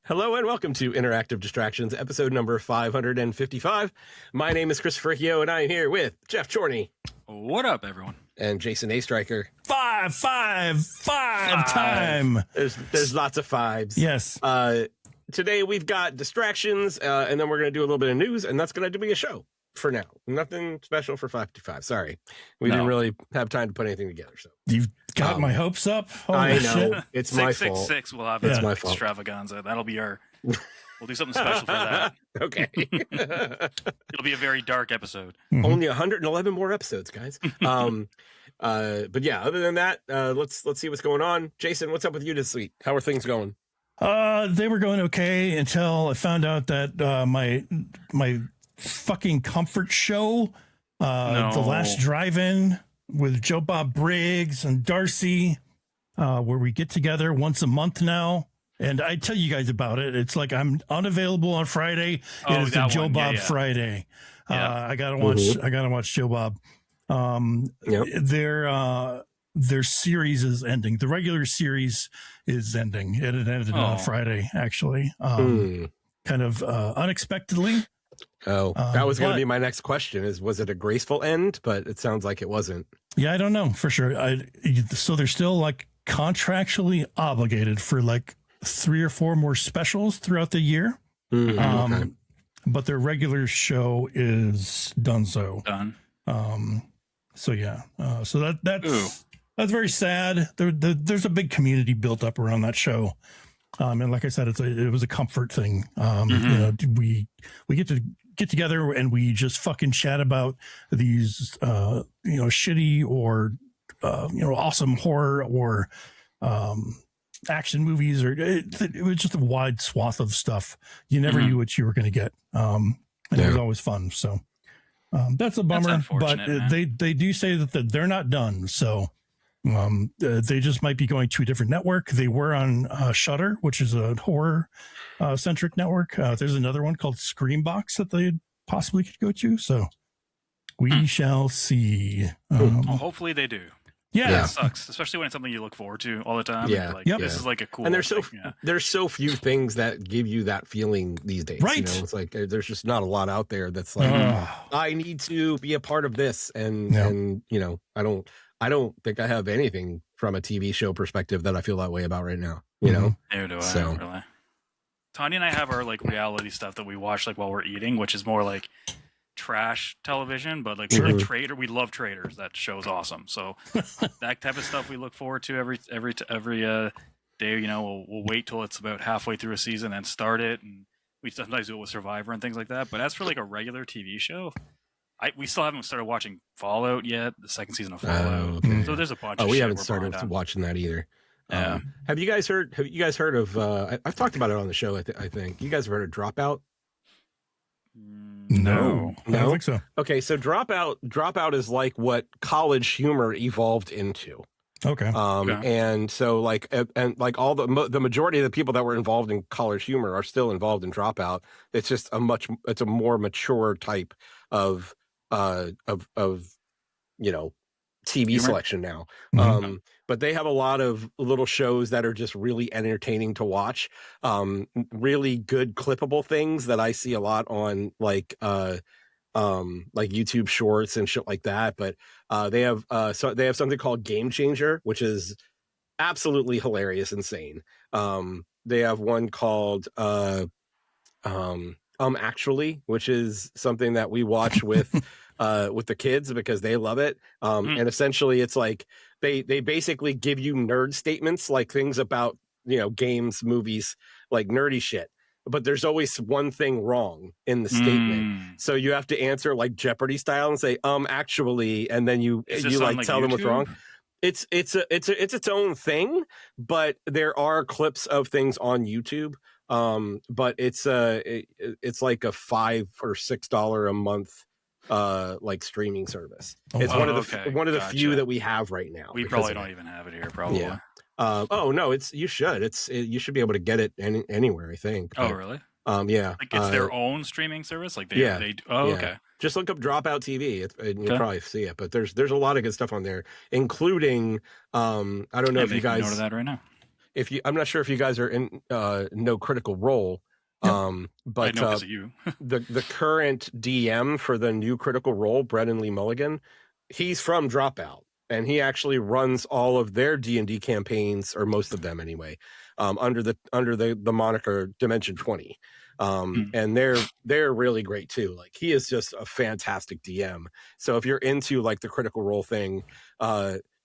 Hello and welcome to Interactive Distractions, episode number 555. My name is Christopher Hio, and I'm here with Geoff Chorney. What up, everyone? And Jason A. Striker. Five time. There's lots of fives. Yes. Today we've got distractions, and then we're going to do a little bit of news, and that's going to be a show for now. Nothing special for 555. Sorry. We didn't really have time to put anything together. So you've got my hopes up. I know. Shit. It's my fault. 666 will have it's my fault. Extravaganza. That'll be our... We'll do something special for that. Okay. It'll be a very dark episode. Mm-hmm. Only 111 more episodes, guys. But yeah, other than that, let's see what's going on. Jason, what's up with you this week? How are things going? They were going okay until I found out that my fucking comfort show, The Last Drive-In with Joe Bob Briggs and Darcy, where we get together once a month now. And I tell you guys about it. It's like I'm unavailable on Friday. It is the Joe Bob Friday. I gotta watch. I gotta watch Joe Bob. Their series is ending. The regular series is ending. It ended on Friday, actually. Kind of unexpectedly. That was going to be my next question. Was it a graceful end? But it sounds like it wasn't. Yeah, I don't know for sure. So they're still like contractually obligated for like 3 or 4 more specials throughout the year. Okay. But their regular show is done. So yeah. So that's very sad. There's a big community built up around that show. And like I said, it was a comfort thing. You know, we get to get together and we just fucking chat about these, shitty or, awesome horror or, action movies, or it was just a wide swath of stuff. You never knew what you were going to get. And it was always fun. So that's a bummer, but they do say that they're not done. So they just might be going to a different network. They were on Shudder, which is a horror centric network. There's another one called Screambox that they possibly could go to. So we shall see. Hopefully they do. Yeah. It sucks, especially when it's something you look forward to all the time. Yeah. Like, this is like a cool. And there's so few things that give you that feeling these days. Right. You know, it's like there's just not a lot out there that's like I need to be a part of this. And you know, I don't think I have anything from a TV show perspective that I feel that way about right now. You know? Neither do I, really. Tanya and I have our like reality stuff that we watch like while we're eating, which is more like trash television, but like like Trader, we love Traders. That show's awesome. So that type of stuff we look forward to every day. You know, we'll wait till it's about halfway through a season and start it, and we sometimes do it with Survivor and things like that. But as for like a regular TV show, we still haven't started watching Fallout yet, the second season of Fallout. So there's a bunch. We haven't started watching that either. Have you guys heard of? I've talked about it on the show. I think you guys have heard of Dropout. No, I don't think so. Okay, so Dropout is like what College Humor evolved into. Okay. And so like all the majority of the people that were involved in College Humor are still involved in Dropout. It's just it's a more mature type of TV humor selection now. But they have a lot of little shows that are just really entertaining to watch. Really good clippable things that I see a lot on like YouTube Shorts and shit like that. But they have something called Game Changer, which is absolutely hilarious, insane. They have one called Actually, which is something that we watch with the kids because they love it. And essentially it's like they basically give you nerd statements, like things about, games, movies, like nerdy shit. But there's always one thing wrong in the statement. So you have to answer like Jeopardy style and say, actually, and then you like tell them what's wrong. It's its own thing, but there are clips of things on YouTube. But it's like a $5 or $6 a month like streaming service. It's one of the few that we have right now. We probably don't even have it here, probably. Yeah. No, you should. You should be able to get it anywhere, I think. Oh, really? Yeah. Like it's their own streaming service? Like they okay. Just look up Dropout TV and you'll probably see it. But there's a lot of good stuff on there, including I don't know if you guys note of that right now. I'm not sure if you guys are in know Critical Role. But I know because of you. the current DM for the new Critical Role, Brendan Lee Mulligan, he's from Dropout, and he actually runs all of their D&D campaigns, or most of them anyway, under the moniker Dimension 20. And they're really great too. Like, he is just a fantastic DM. So if you're into like the Critical Role thing,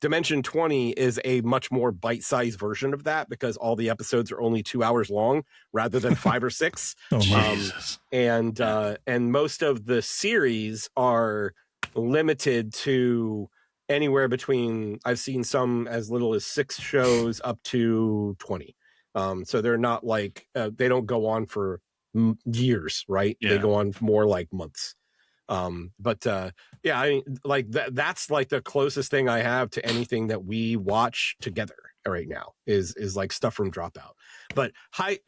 Dimension 20 is a much more bite-sized version of that, because all the episodes are only 2 hours long rather than 5 or 6. Jesus. And most of the series are limited to anywhere between, I've seen some as little as 6 shows up to 20. So they're not like, they don't go on for years, right? Yeah. They go on more like months. Yeah, I mean, like that's like the closest thing I have to anything that we watch together right now is like stuff from Dropout. But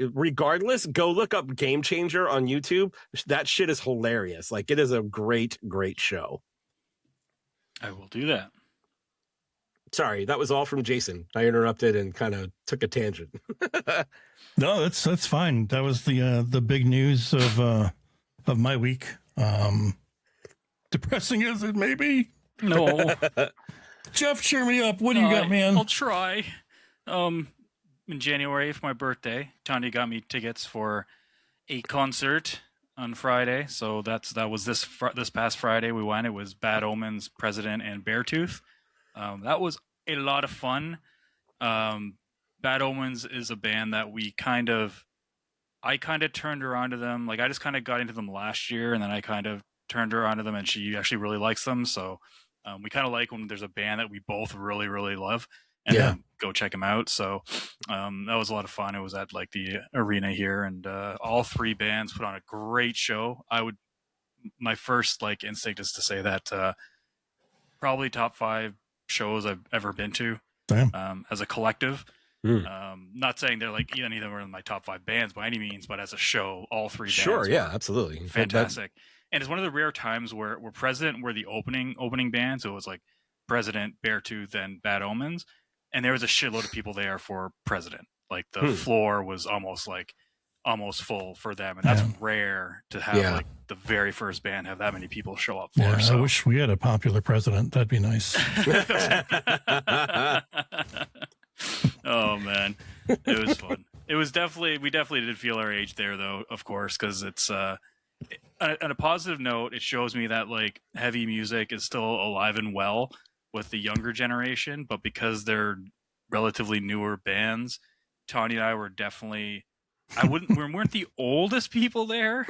regardless, go look up Game Changer on YouTube. That shit is hilarious. Like, it is a great show. I will do that. Sorry, that was all from Jason. I interrupted and kind of took a tangent. No, that's fine. That was the big news of my week. Depressing as it may be. No. Geoff, cheer me up. What do you got, man? I'll try. In January for my birthday, Tanya got me tickets for a concert on Friday. So that was this past Friday we went. It was Bad Omens, President, and Beartooth. That was a lot of fun. Bad Omens is a band that I kind of turned around to them. Like, I just kind of got into them last year, and then I kind of turned her onto them, and she actually really likes them. So we kind of like when there's a band that we both really, really love, and go check them out. So that was a lot of fun. It was at like the arena here, and all 3 bands put on a great show. My first like instinct is to say that probably top 5 shows I've ever been to as a collective. Not saying they're like any of them are in my top 5 bands by any means, but as a show, all 3 bands. Sure, yeah, absolutely, fantastic. And it's one of the rare times where President were the opening band, so it was like President, Beartooth, and Bad Omens, and there was a shitload of people there for President. Like, the floor was almost full for them, and that's rare to have like the very first band have that many people show up for. Yeah, so. I wish we had a popular president. That'd be nice. Oh man, it was fun. We definitely did feel our age there, though, of course, because it's on a positive note, it shows me that like heavy music is still alive and well with the younger generation, but because they're relatively newer bands, Tanya and I were definitely, we weren't the oldest people there.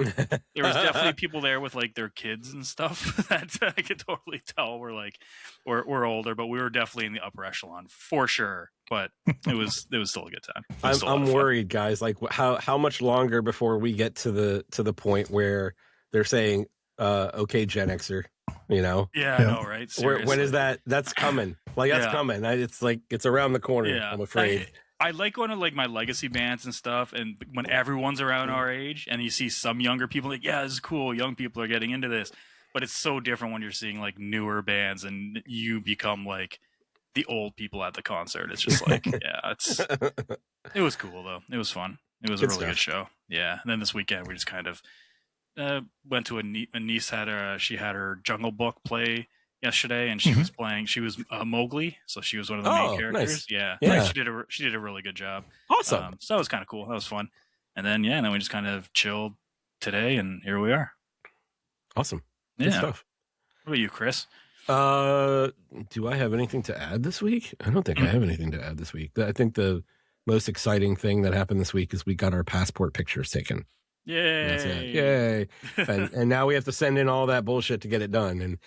There was definitely people there with like their kids and stuff that I could totally tell we're older, but we were definitely in the upper echelon for sure. But it was still a good time. I'm worried, guys. Like, how much longer before we get to the point where they're saying, "Okay, Gen Xer," you know? Yeah, I know, right? When is that? That's coming. Like, that's coming. It's like it's around the corner. Yeah, I'm afraid. I like going to like my legacy bands and stuff, and when everyone's around our age, and you see some younger people, like, yeah, this is cool. Young people are getting into this, but it's so different when you're seeing like newer bands, and you become like the old people at the concert. It's just like, it was cool though. It was fun. It was a really good show. Yeah. And then this weekend we just kind of went to a niece had her Jungle Book play yesterday, and she was playing. She was Mowgli, so she was one of the main characters. Nice. Yeah. She did a really good job. Awesome. So that was kind of cool. That was fun. And then then we just kind of chilled today, and here we are. Awesome. Good stuff. What about you, Chris? Do I have anything to add this week? I don't think I have anything to add this week. I think the most exciting thing that happened this week is we got our passport pictures taken. Yay! That's it. Yay! and now we have to send in all that bullshit to get it done. And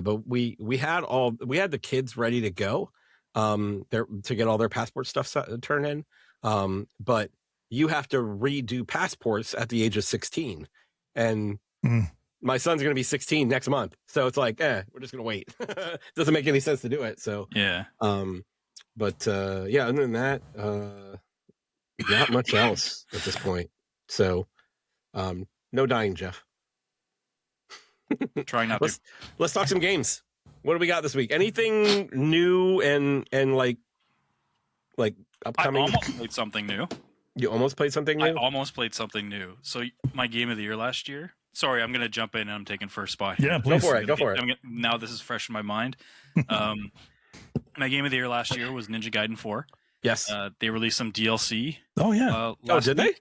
but we had the kids ready to go, to get all their passport stuff turned in. But you have to redo passports at the age of 16, and my son's going to be 16 next month. So it's like, we're just going to wait. Doesn't make any sense to do it. So, but other than that, not much else at this point. So, no dying, Geoff. Trying not to. Let's talk some games. What do we got this week? Anything new and like upcoming? I almost played something new. You almost played something new? I almost played something new. So my game of the year last year. Sorry, I'm going to jump in and I'm taking first spot here. Yeah, please. Go for it. Now this is fresh in my mind. My game of the year last year was Ninja Gaiden 4. Yes. They released some DLC. Oh, yeah. Did they?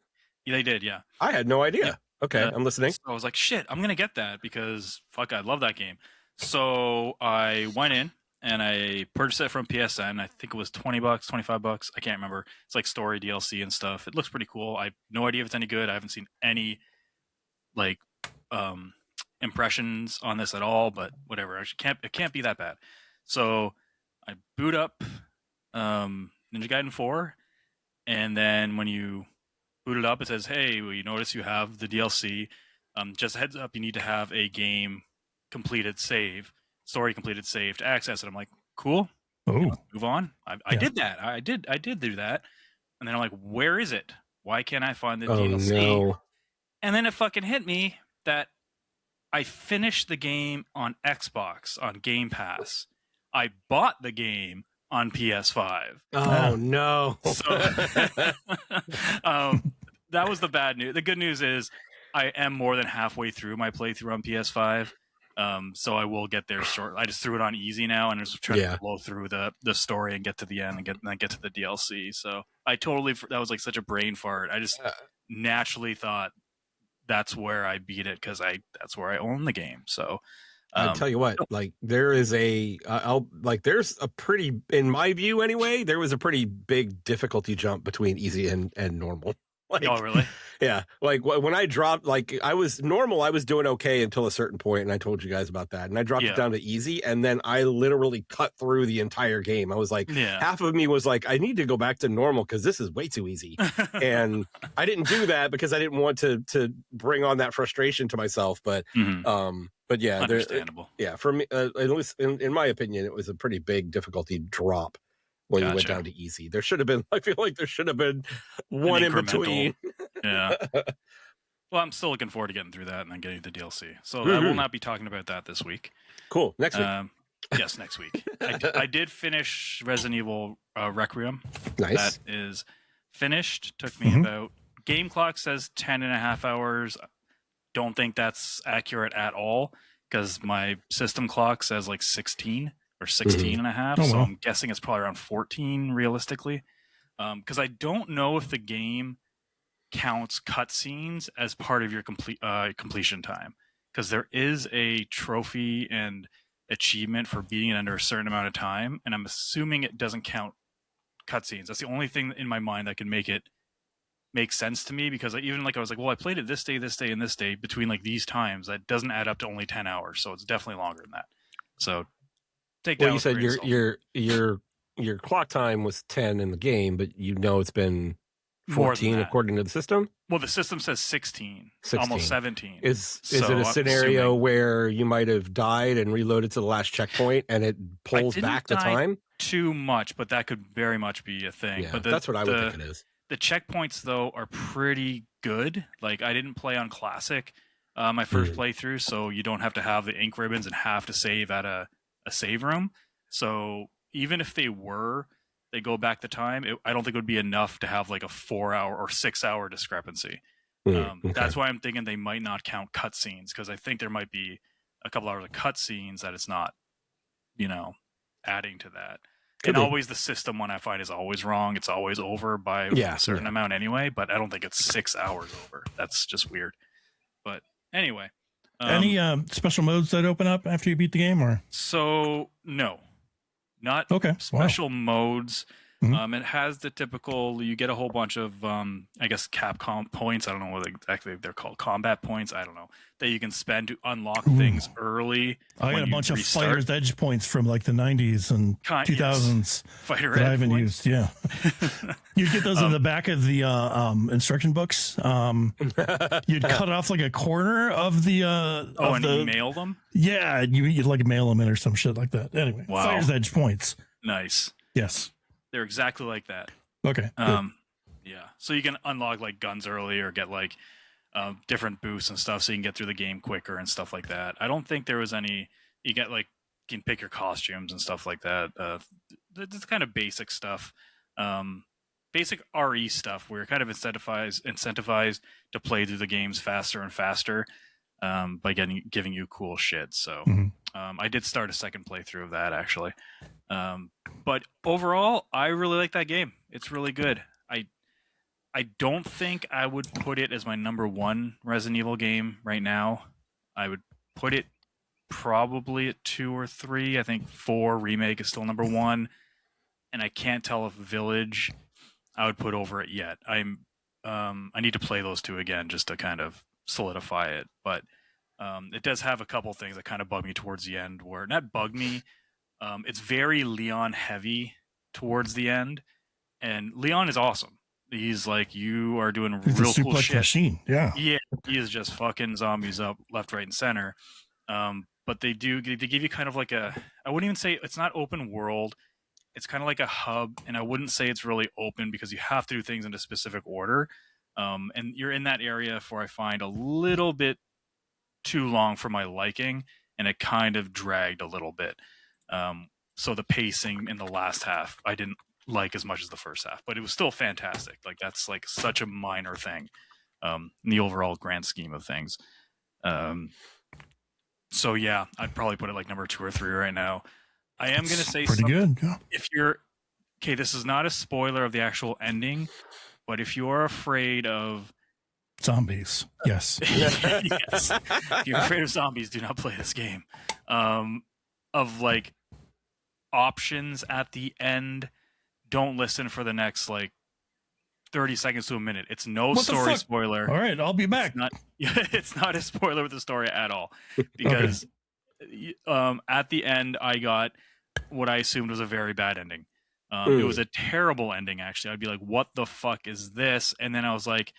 Yeah, they did, yeah. I had no idea. Yeah. Okay, I'm listening. So I was like, shit, I'm going to get that because, fuck, I love that game. So I went in and I purchased it from PSN. I think it was $20, $25. I can't remember. It's like story DLC and stuff. It looks pretty cool. I have no idea if it's any good. I haven't seen any, like, impressions on this at all, but whatever. It can't be that bad. So I boot up Ninja Gaiden 4, and then when you boot it up, it says, hey, well, you notice you have the DLC. Just a heads up, you need to have a game story completed save to access it. I'm like, cool. Oh, Move on. I did that. I did do that. And then I'm like, where is it? Why can't I find the DLC? No. And then it fucking hit me that I finished the game on Xbox on Game Pass. I bought the game on PS5. Oh no. So that was the bad news. The good news is I am more than halfway through my playthrough on PS5. So I will get there short. I just threw it on easy now and just trying to blow through the story and get to the end and then get to the DLC. So that was like such a brain fart. I just naturally thought that's where I beat it because that's where I own the game. So I'll tell you what, like there's a pretty, in my view anyway, there was a pretty big difficulty jump between easy and normal. Like, oh, really? Yeah. Like when I dropped, like I was doing okay until a certain point, and I told you guys about that. And I dropped it down to easy, and then I literally cut through the entire game. I was like, half of me was like, I need to go back to normal because this is way too easy. And I didn't do that because I didn't want to bring on that frustration to myself. But but yeah, understandable. For me, at least in my opinion, it was a pretty big difficulty drop. When you went down to easy, there should have been. I feel like there should have been one in between. Yeah. Well, I'm still looking forward to getting through that and then getting the DLC. So I will not be talking about that this week. Cool. Next week. Yes, next week. I did finish Resident Evil Requiem. Nice. That is finished. Took me about. Game clock says 10.5 hours. Don't think that's accurate at all because my system clock says like 16. Or 16 and a half, so I'm guessing it's probably around 14 realistically. Because I don't know if the game counts cutscenes as part of your completion time. Because there is a trophy and achievement for beating it under a certain amount of time, and I'm assuming it doesn't count cutscenes. That's the only thing in my mind that can make it make sense to me. Because I was like, well, I played it this day, and this day between like these times. That doesn't add up to only 10 hours, so it's definitely longer than that. So. Well, you said your clock time was 10 in the game, but it's been 14 according to the system. Well, the system says 16. Almost 17. Is it a scenario where you might have died and reloaded to the last checkpoint and it pulls back the time? Too much, but that could very much be a thing. Yeah, but that's what I would think it is. The checkpoints though are pretty good. Like I didn't play on classic my first playthrough, so you don't have to have the ink ribbons and have to save at a save room. So even if they go back the time, I don't think it would be enough to have like a 4-hour or 6-hour discrepancy. That's why I'm thinking they might not count cutscenes, because I think there might be a couple hours of cutscenes that it's not, adding to that. Always the system one I find is always wrong. It's always over by a certain amount anyway, but I don't think it's 6 hours over. That's just weird. But anyway. Any special modes that open up after you beat the game, or? So no, not special modes. It has the typical. You get a whole bunch of, I guess, Capcom points. I don't know what exactly they're called. Combat points. I don't know, that you can spend to unlock things early. I got a bunch of Fighter's Edge points from like the 90s and 2000s Fighter that I haven't used. Yeah, you get those in the back of the instruction books. You'd cut off like a corner of the. And email them. Yeah, you'd like mail them in or some shit like that. Anyway, Fighter's Edge points. Nice. Yes. They're exactly like that. Okay. Yeah. So you can unlock like guns early or get like different boosts and stuff, so you can get through the game quicker and stuff like that. I don't think there was any. You get like you can pick your costumes and stuff like that. It's kind of basic stuff. basic RE stuff. We're kind of incentivized to play through the games faster and faster by giving you cool shit. So I did start a second playthrough of that actually. But overall, I really like that game. It's really good. I don't think I would put it as my number 1 Resident Evil game right now. I would put it probably at 2 or 3. I think 4 Remake is still number 1. And I can't tell if Village I would put over it yet. I need to play those 2 again just to kind of solidify it. But it does have a couple things that kind of bug me towards the end, where not bug me. It's very Leon heavy towards the end, and Leon is awesome. He's like, you are doing real cool shit. Machine. Yeah, he is just fucking zombies up left, right, and center. But they give you kind of like I wouldn't even say it's not open world. It's kind of like a hub, and I wouldn't say it's really open because you have to do things in a specific order. And you're in that area for, I find, a little bit too long for my liking, and it kind of dragged a little bit. So the pacing in the last half, I didn't like as much as the first half, but it was still fantastic. Like, that's like such a minor thing in the overall grand scheme of things. So yeah, I'd probably put it like number 2 or 3 right now. I am going to say pretty good. Yeah. If you're okay, this is not a spoiler of the actual ending, but if you're afraid of zombies, yes, yes, if you're afraid of zombies, do not play this game. Of like options at the end, don't listen for the next like 30 seconds to a minute. It's no story spoiler. All right, I'll be back. It's not a spoiler with the story at all, because at the end I got what I assumed was a very bad ending. It was a terrible ending, actually. I'd be like, what the fuck is this? And then I was like,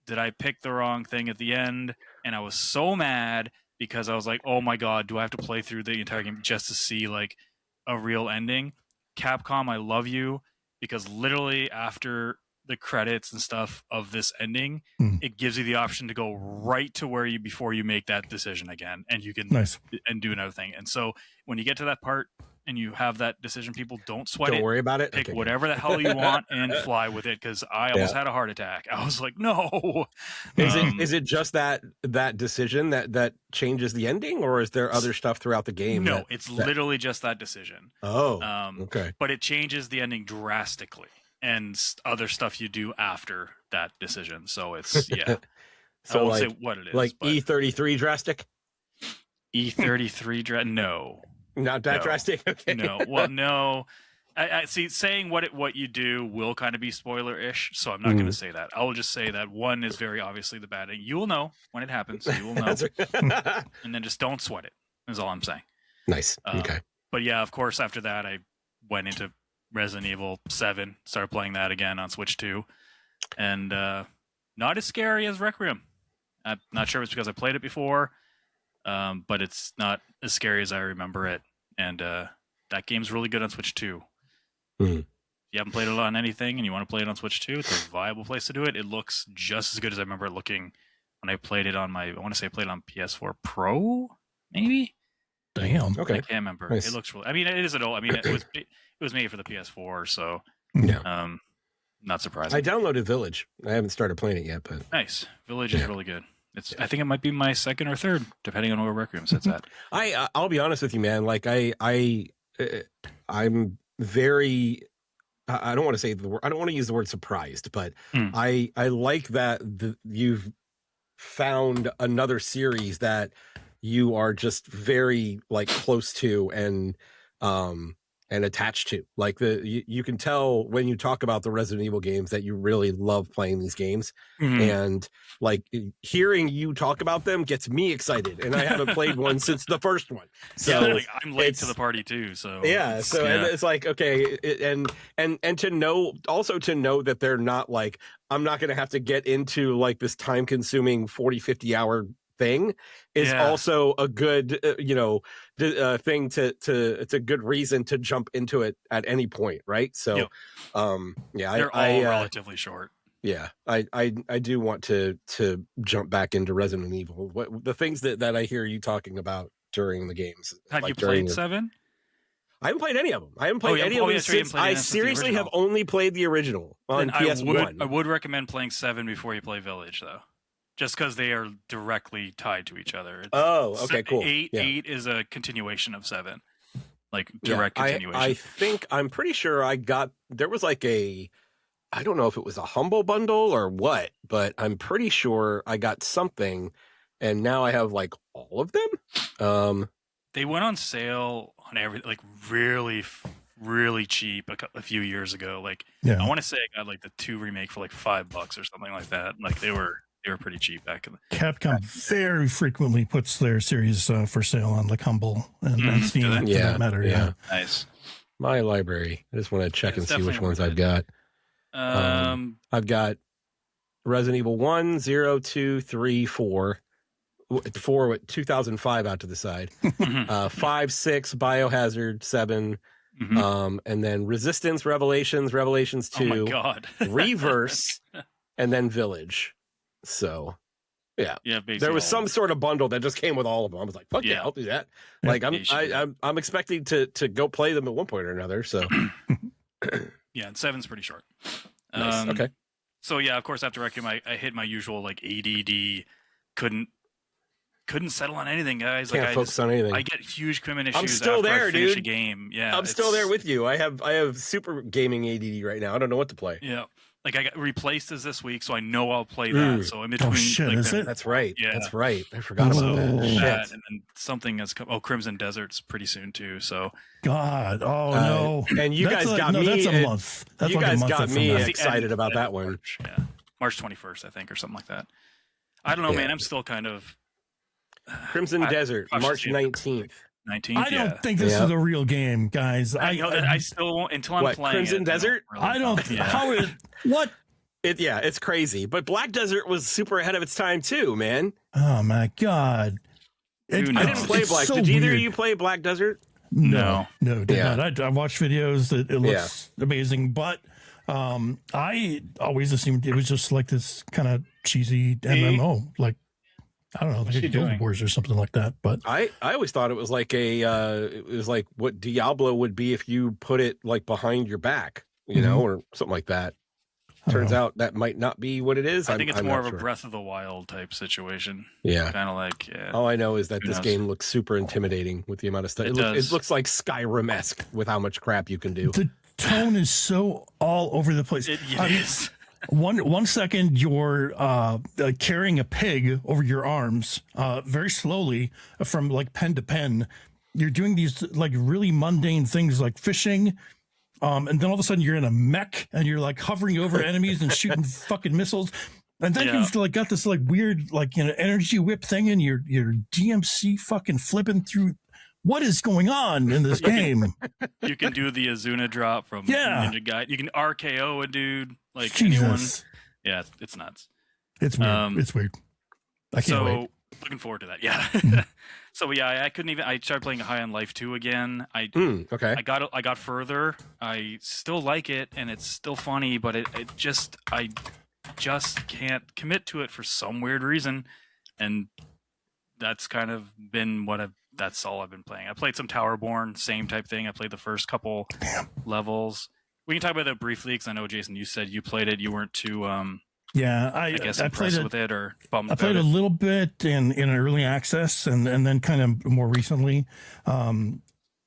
did I pick the wrong thing at the end? And I was so mad because I was like, oh my God, do I have to play through the entire game just to see like a real ending? Capcom, I love you, because literally after the credits and stuff of this ending, it gives you the option to go right to where you, before you make that decision again, and you can and do another thing. And so when you get to that part and you have that decision, people don't sweat it. Don't worry about it. Pick whatever the hell you want and fly with it, because I almost had a heart attack. I was like, no. Is it just that decision that changes the ending, or is there other stuff throughout the game? No, it's literally just that decision. Oh, okay. But it changes the ending drastically, and other stuff you do after that decision. So it's So I won't like, say what it is. Like E33 drastic? E33 no. Not that drastic? Okay. No. Well, no. I see, saying what you do will kind of be spoiler-ish, so I'm not going to say that. I will just say that one is very obviously the bad thing. You will know when it happens. You will know. And then just don't sweat it, is all I'm saying. Nice. Okay. But yeah, of course, after that, I went into Resident Evil 7, started playing that again on Switch 2, and not as scary as Requiem. I'm not sure if it's because I played it before, but it's not as scary as I remember it, and that game's really good on Switch 2. If you haven't played it on anything and you want to play it on Switch 2, it's a viable place to do it. It looks just as good as I remember it looking when I played it on I want to say I played it on PS4 Pro, maybe? Damn. Okay. I can't remember. Nice. It looks really, I mean, it is an old, I mean, it was made for the PS4, so not surprising. I downloaded Village. I haven't started playing it yet, but nice. Village is really good. I think it might be my second or third, depending on where Requiem sits at. I'll be honest with you, man. Like I'm very. I don't want to say the word. I don't want to use the word surprised, but I like that you've found another series that you are just very like close to and attached to. Like you can tell when you talk about the Resident Evil games that you really love playing these games, and like hearing you talk about them gets me excited, and I haven't played one since the first one. So like, I'm late to the party too. So and it's like, okay, and to know that they're not like, I'm not going to have to get into like this time consuming 40-50 hour thing is also a good thing to it's a good reason to jump into it at any point, right? So they're all relatively short. I do want to jump back into Resident Evil. What the things that I hear you talking about during the games. Have you played 7? I haven't played any of them. I haven't played any of them since. I seriously have only played the original on PS1. I would recommend playing 7 before you play Village, though, just because they are directly tied to each other. Okay, cool. 8 is a continuation of 7, like direct continuation. I'm pretty sure there was like I don't know if it was a Humble Bundle or what, but I'm pretty sure I got something, and now I have like all of them. They went on sale on like really, really cheap a few years ago. Like I want to say I got like the 2 remake for like $5 or something like that. Like they were pretty cheap back in the Capcom very frequently puts their series for sale on like Humble and Steam. For that matter. Yeah. Nice. My library. I just want to check and see which ones I've got. I've got Resident Evil 1, 0, 2, 3, 4. 4 with 2005 out to the side. 5, 6, Biohazard 7. And then Resistance, Revelations 2. Oh my God. Reverse, and then Village. So yeah, there was some sort of bundle that just came with all of them. I was like, fuck yeah, I'll do that. Like I'm expecting to go play them at one point or another. So yeah, and 7's pretty short. Nice. Okay. So yeah, of course after Requiem I hit my usual like ADD, couldn't settle on anything, guys. Can't focus on anything. I get huge commitment issues. I'm still there, I finish dude. A game. Yeah, I'm still there with you. I have super gaming ADD right now. I don't know what to play. Yeah, like I got replaced this week, so I know I'll play that. So in between, is it? That's right. Yeah, that's right. I forgot about that. And then something has come. Oh, Crimson Desert's pretty soon too. So God, no. And you guys got me. That's a month. That's you like guys a month got me from excited about that one. March, yeah, March 21st, I think, or something like that. I don't know, man. I'm still kind of. Crimson Desert, March 19th. I don't think this is a real game, guys. I still won't until I'm playing Crimson Desert. I don't. How is what? It's crazy. But Black Desert was super ahead of its time too, man. Oh my God! I didn't play Black. Did either of you play Black Desert? No, did not. I watched videos that it looks amazing, but I always assumed it was just like this kind of cheesy MMO, like. I don't know, like Guild Wars or something like that. But I always thought it was like what Diablo would be if you put it like behind your back, you know, or something like that. Turns out that might not be what it is. I think it's more of a Breath of the Wild type situation. Yeah, kind of like. All I know is that this game looks super intimidating with the amount of stuff. It looks like Skyrim-esque with how much crap you can do. The tone is so all over the place. It is. One second you're carrying a pig over your arms very slowly from like pen to pen. You're doing these like really mundane things like fishing, and then all of a sudden you're in a mech and you're like hovering over enemies and shooting fucking missiles. And then you've like got this like weird like energy whip thing and your DMC fucking flipping through. What is going on in this game? You can do the Azuna drop from Ninja Gaiden. You can RKO a dude like Jesus. anyone. Yeah, it's nuts. It's weird. It's weird. I can't wait. Looking forward to that. Yeah. So yeah, I couldn't even. I started playing High on Life 2 again. I got further. I still like it, and it's still funny, but I just can't commit to it for some weird reason, and that's kind of been that's all I've been playing. I played some Towerborn, same type thing. I played the first couple levels. We can talk about that briefly because I know, Jason, you said you played it. You weren't too, I guess, impressed with it or bummed about it. I played a little bit in early access and then kind of more recently.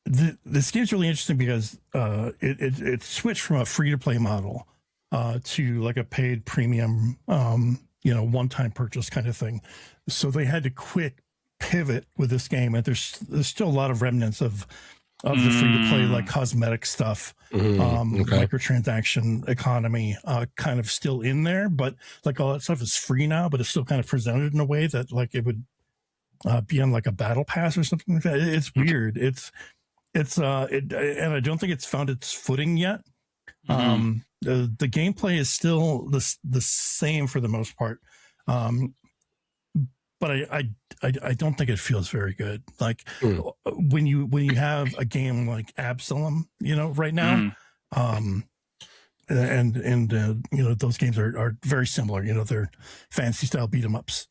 This game's really interesting because it switched from a free-to-play model to like a paid premium, one-time purchase kind of thing. So they had to pivot with this game, and there's still a lot of remnants of the free-to-play like cosmetic stuff, microtransaction economy kind of still in there, but like all that stuff is free now, but it's still kind of presented in a way that like it would be on like a battle pass or something like that. It's weird. It's and I don't think it's found its footing yet. The gameplay is still the same for the most part. But I don't think it feels very good. Like when you have a game like Absalom, right now, and those games are very similar. They're fantasy style beat 'em ups.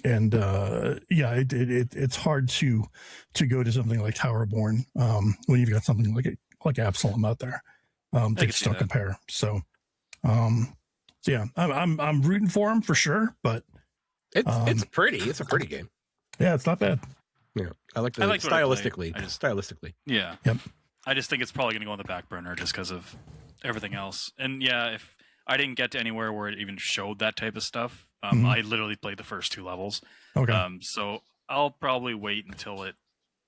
it's hard to go to something like Towerborn when you've got something like Absalom out there. They just don't compare. So yeah, I'm rooting for him for sure, but it's pretty. It's a pretty game. Yeah, it's not bad. Yeah, I like stylistically. Stylistically, yeah. Yep. I just think it's probably going to go on the back burner just because of everything else. And yeah, if I didn't get to anywhere where it even showed that type of stuff, I literally played the first 2 levels. Okay. So I'll probably wait until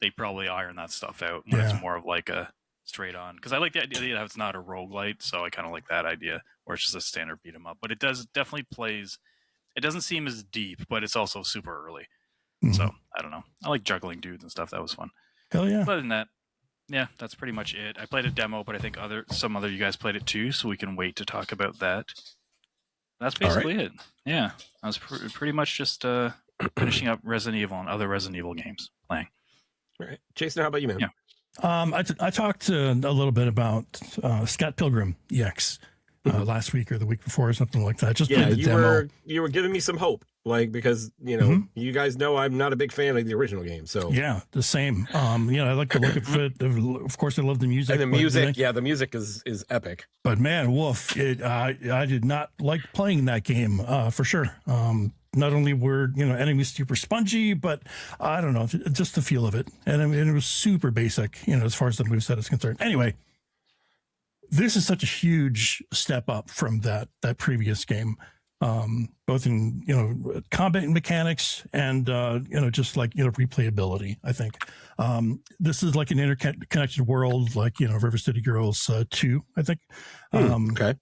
they probably iron that stuff out when it's more of like a straight on. Because I like the idea that it's not a roguelite, so I kind of like that idea, where it's just a standard beat 'em up. But it definitely plays. It doesn't seem as deep, but it's also super early. So I don't know. I like juggling dudes and stuff. That was fun. Hell yeah. Other than that, yeah, that's pretty much it. I played a demo, but I think some other you guys played it too, so we can wait to talk about that. That's basically it. Yeah, I was pretty much just finishing up Resident Evil and other Resident Evil games playing. All right, Jason, how about you, man? Yeah. I talked a little bit about Scott Pilgrim EX last week or the week before or something like that. Just the demo. You were giving me some hope, because you guys know I'm not a big fan of the original game. So yeah, the same. I like the look of it. Of course, I love the music. And the music, the music is epic. But man, woof! I did not like playing that game for sure. Not only were enemies super spongy, but I don't know, just the feel of it, and it was super basic, as far as the moveset is concerned. Anyway. This is such a huge step up from that previous game, both in combat mechanics and just like replayability. I think this is like an interconnected world, like River City Girls 2. I think. Okay.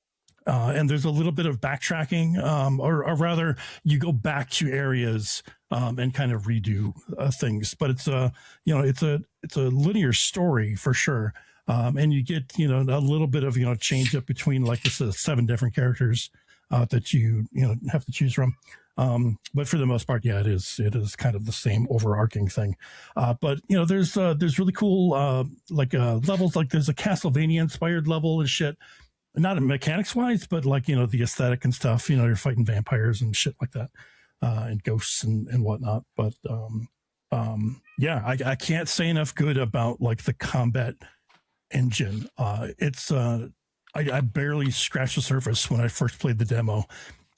And there's a little bit of backtracking, or rather, you go back to areas and kind of redo things. But it's it's a linear story for sure. And you get, a little bit of, change up between like this 7 different characters that you have to choose from. But for the most part, it is kind of the same overarching thing. But there's really cool levels, like there's a Castlevania inspired level and shit. Not in mechanics wise, but like, the aesthetic and stuff, you're fighting vampires and shit like that, and ghosts and whatnot. But I can't say enough good about like the combat engine. It's I barely scratched the surface when I first played the demo,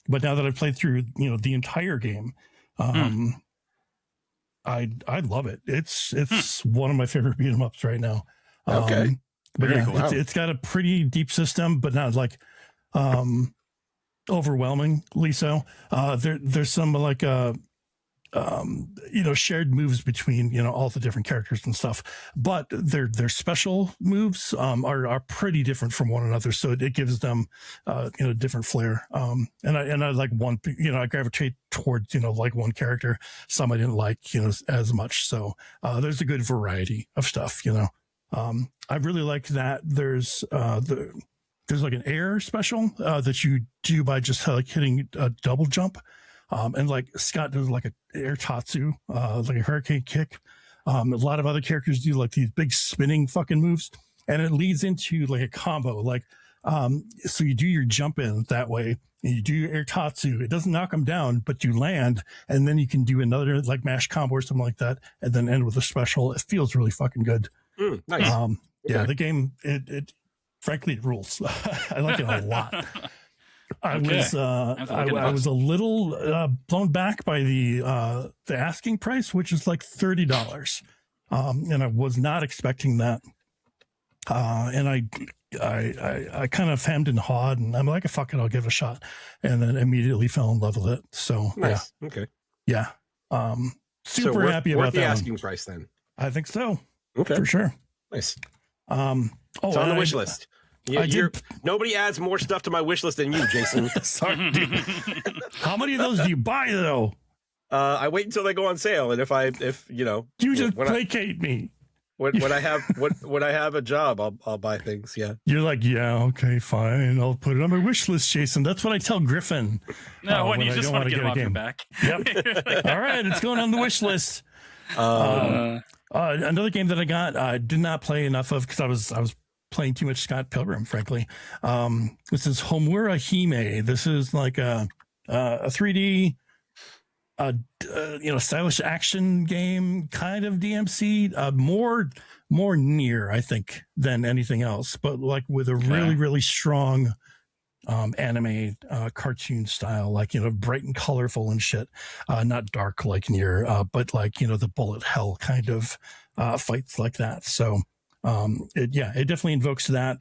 but now that I've played through the entire game, I love it. It's one of my favorite beat 'em ups right now. Okay. But it's got a pretty deep system, but not like overwhelmingly so. There's some like shared moves between all the different characters and stuff, but their special moves are pretty different from one another, so it gives them different flair. And I like one, I gravitate towards like one character. Some I didn't like as much, so there's a good variety of stuff. I really like that there's like an air special that you do by just like hitting a double jump. And like Scott does like an air tatsu, like a hurricane kick. A lot of other characters do like these big spinning fucking moves, and it leads into like a combo. Like, so you do your jump in that way, and you do your air tatsu. It doesn't knock them down, but you land, and then you can do another like mash combo or something like that, and then end with a special. It feels really fucking good. Nice. Yeah, the game it frankly it rules. I like it a lot. I was a little blown back by the asking price, which is like $30, and I was not expecting that. And I kind of hemmed and hawed, and I'm like, fuck it, I'll give it a shot, and then immediately fell in love with it. So nice. Okay. Yeah. Super happy about the that asking price then. I think so. Okay. For sure. Nice. It's on the wish list. Nobody adds more stuff to my wish list than you, Jason. Sorry, dude. How many of those do you buy though? I wait until they go on sale, and if you just placate me. When I have a job, I'll buy things. Yeah, you're like, yeah, okay, fine, I'll put it on my wish list, Jason. That's what I tell Griffin. No, when you just want to get him off your back. Yep. All right, it's going on the wish list. Another game that I got, I did not play enough of because I was playing too much Scott Pilgrim, frankly. This is Homura Hime. This is like a 3D stylish action game kind of DMC, more near, I think, than anything else, but like with a really, really strong anime cartoon style, like, bright and colorful and shit, not dark like near, but like, the bullet hell kind of fights like that. So it definitely invokes that.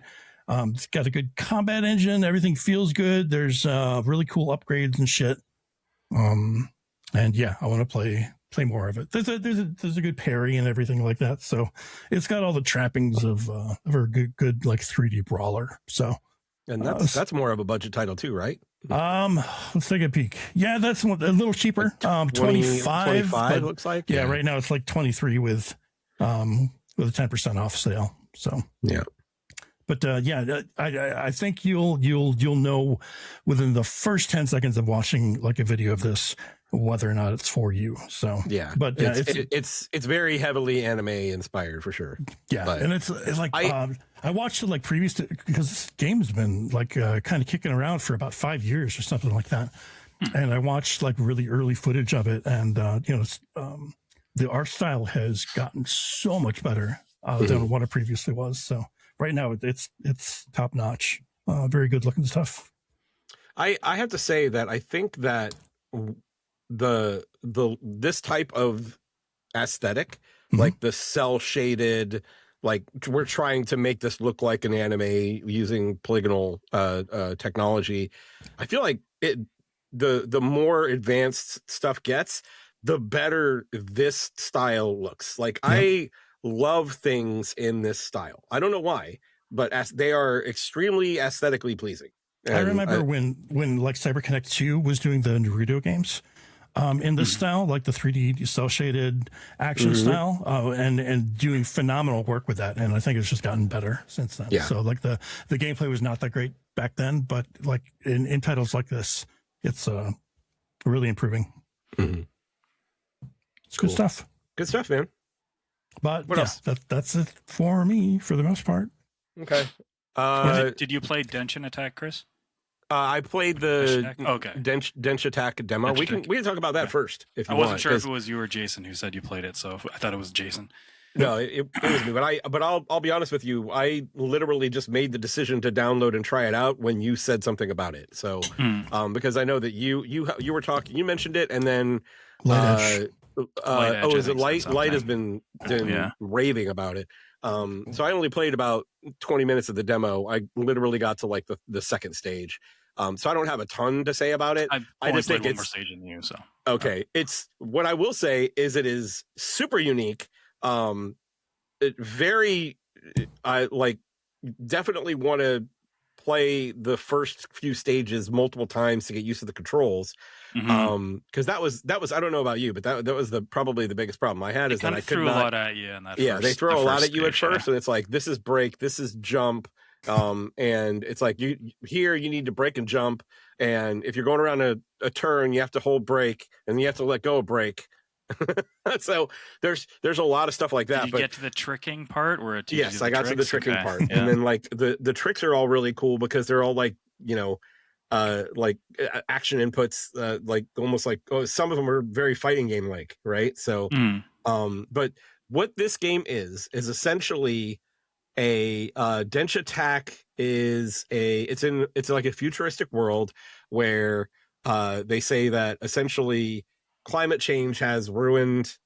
It's got a good combat engine. Everything feels good. There's really cool upgrades and shit. And yeah, I want to play more of it. There's a good parry and everything like that. So it's got all the trappings of a good like 3D brawler. So, and that's more of a budget title too, right? Let's take a peek. Yeah, that's a little cheaper. 25 looks like. Yeah, right now it's like 23 with a 10% off sale. So yeah. But I think you'll know within the first 10 seconds of watching like a video of this whether or not it's for you. So yeah, but it's very heavily anime inspired for sure. Yeah, but and it's like I watched it like previous to, because this game's been like kind of kicking around for about 5 years or something like that, and I watched like really early footage of it, and the art style has gotten so much better than what it previously was. So right now it's top notch, very good looking stuff. I have to say that I think that this type of aesthetic, like the cell shaded, like we're trying to make this look like an anime using polygonal technology. I feel like the more advanced stuff gets, the better this style looks. Like I love things in this style. I don't know why, but they are extremely aesthetically pleasing. And I remember when like CyberConnect 2 was doing the Naruto games in this style, like the 3D cell shaded action style, and doing phenomenal work with that. And I think it's just gotten better since then. Yeah. So like the gameplay was not that great back then, but like in titles like this, it's really improving. It's cool. Good stuff. Good stuff, man. But what else? That's it for me for the most part. Okay. Did you play Denshattack, Chris? I played the Denshattack demo. We can talk about that first. If you I wasn't want, sure if it was you or Jason who said you played it, so I thought it was Jason. No, it was me. But I'll be honest with you. I literally just made the decision to download and try it out when you said something about it. So, because I know that you were talking, you mentioned it, and then Light is it Light? Light has been raving about it. So I only played about 20 minutes of the demo. I literally got to like the second stage. So I don't have a ton to say about it. I just think it's more stage than you. So okay. It's what I will say is it is super unique. I like definitely want to play the first few stages multiple times to get used to the controls. Because that was I don't know about you, but that was probably the biggest problem I had is that I could not. A lot at you in that they throw a lot at you at first, and it's like this is break, this is jump, and it's like you need to break and jump, and if you're going around a turn, you have to hold break, and you have to let go of break. So there's a lot of stuff like that. Did you get to the tricking part where it teaches yes, I got to the tricking part, and then like the tricks are all really cool because they're all like like action inputs, like almost like some of them are very fighting game like, right? So but what this game is essentially a Denshattack is it's like a futuristic world where they say that essentially climate change has ruined,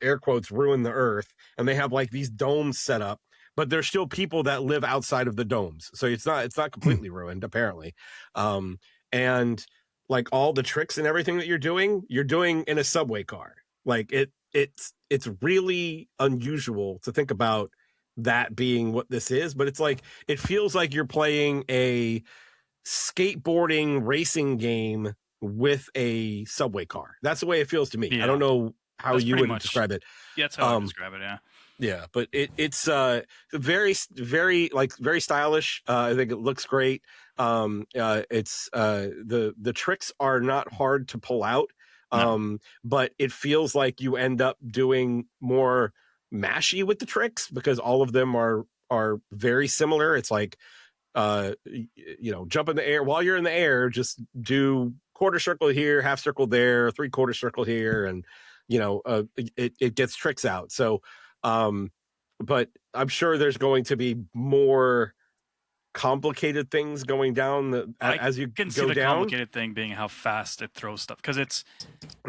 air quotes, ruined the earth, and they have like these domes set up, but there's still people that live outside of the domes, so it's not completely ruined apparently. And like all the tricks and everything that you're doing in a subway car. Like it's really unusual to think about that being what this is, but it's like it feels like you're playing a skateboarding racing game with a subway car. That's the way it feels to me. I don't know how you would describe it. Yeah, that's how I would describe it. Yeah, but it's very, very like very stylish. I think it looks great. It's the tricks are not hard to pull out, but it feels like you end up doing more mashy with the tricks because all of them are very similar. It's like jump in the air while you're in the air, just do quarter circle here, half circle there, 3/4 circle here, and it gets tricks out. So but I'm sure there's going to be more complicated things going down as you can go see the down. Complicated thing being how fast it throws stuff, because it's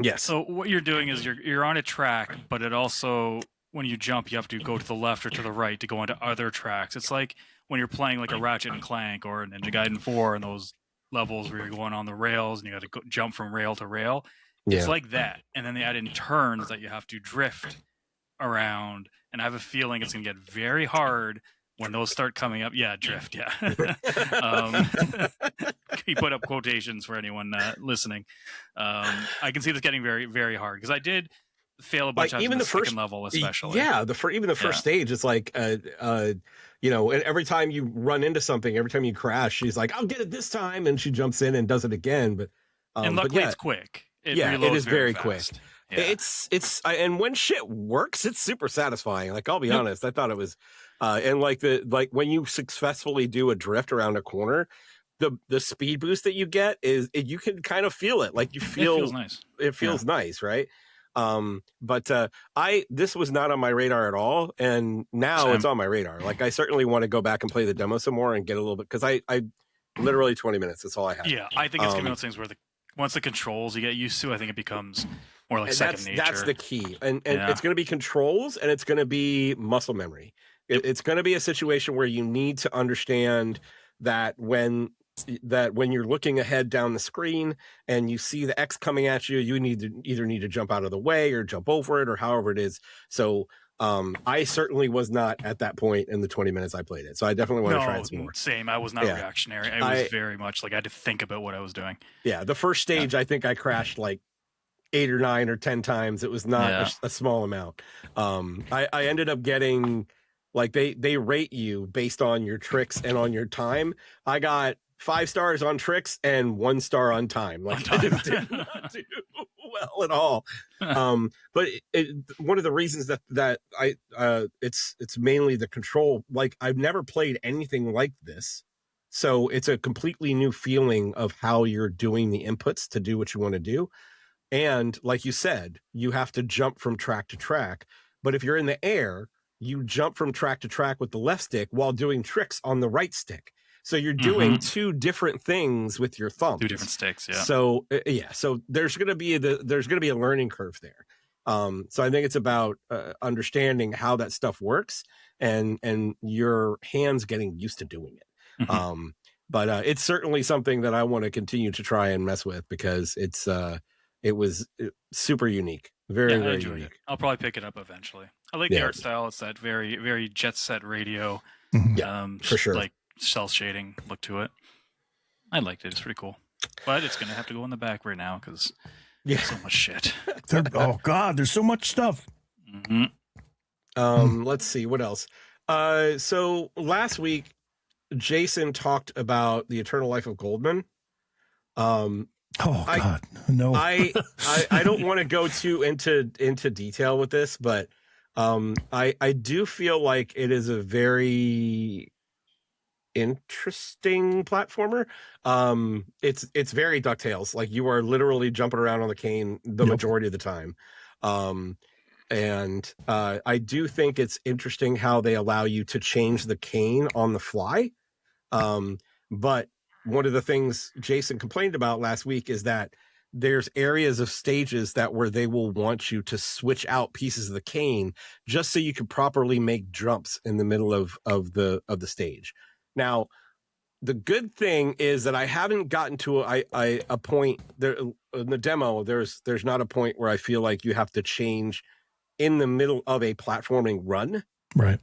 yes. So what you're doing is you're on a track, but it also, when you jump, you have to go to the left or to the right to go onto other tracks. It's like when you're playing like a Ratchet and Clank or Ninja Gaiden 4 and those levels where you're going on the rails and you got to jump from rail to rail. It's like that, and then they add in turns that you have to drift around, and I have a feeling it's gonna get very hard when those start coming up. Yeah, drift. Yeah. He put up quotations for anyone listening. I can see this getting very, very hard, because I did fail a bunch of even the first level, especially. Yeah, even the first stage, it's like and every time you run into something, every time you crash, she's like, "I'll get it this time," and she jumps in and does it again. But and luckily, it's quick. It is very quick. Yeah. It's and when shit works, it's super satisfying. Like, I'll be honest, I thought it was, and like when you successfully do a drift around a corner, the speed boost that you get is you can kind of feel it. Like, you feel it feels nice. It feels nice, right? But this was not on my radar at all, and now it's on my radar. Like, I certainly want to go back and play the demo some more and get a little bit, because I literally 20 minutes. That's all I had. Yeah, I think it's gonna be one of those things where once the controls you get used to, I think it becomes more like second nature. That's the key. And it's going to be controls, and it's going to be muscle memory. It's going to be a situation where you need to understand that when you're looking ahead down the screen and you see the X coming at you, you need to jump out of the way or jump over it, or however it is. So I certainly was not at that point in the 20 minutes I played it. So I definitely want to try it some more. Same. I was not reactionary. I was very much like, I had to think about what I was doing. Yeah. The first stage, I think I crashed like 8 or 9 or 10 times. It was not a small amount. I ended up getting, like, they rate you based on your tricks and on your time. I got 5 stars on tricks and 1 star on time. Like, I just did not do well at all. But one of the reasons that I it's mainly the control. Like, I've never played anything like this, so it's a completely new feeling of how you're doing the inputs to do what you want to do. And like you said, you have to jump from track to track. But if you're in the air, you jump from track to track with the left stick while doing tricks on the right stick. So you're doing 2 different things with your thumb. 2 different sticks, yeah. So so there's going to be a learning curve there. So I think it's about understanding how that stuff works and your hands getting used to doing it. But it's certainly something that I want to continue to try and mess with, because it was super unique. Very, very unique. I'll probably pick it up eventually. I like the art style. It's that very, very Jet Set Radio. For sure. Like cell shading look to it. I liked it. It's pretty cool. But it's going to have to go in the back right now, because there's so much shit. Oh, God, there's so much stuff. Let's see. What else? So last week, Jason talked about the Eternal Life of Goldman. Oh, God, no. I don't want to go too into detail with this, but I do feel like it is a very interesting platformer. It's very DuckTales. Like, you are literally jumping around on the cane the majority of the time. And I do think it's interesting how they allow you to change the cane on the fly. But one of the things Jason complained about last week is that there's areas of stages where they will want you to switch out pieces of the cane just so you can properly make jumps in the middle of the stage. Now, the good thing is that I haven't gotten to a point there in the demo. There's not a point where I feel like you have to change in the middle of a platforming run. Right.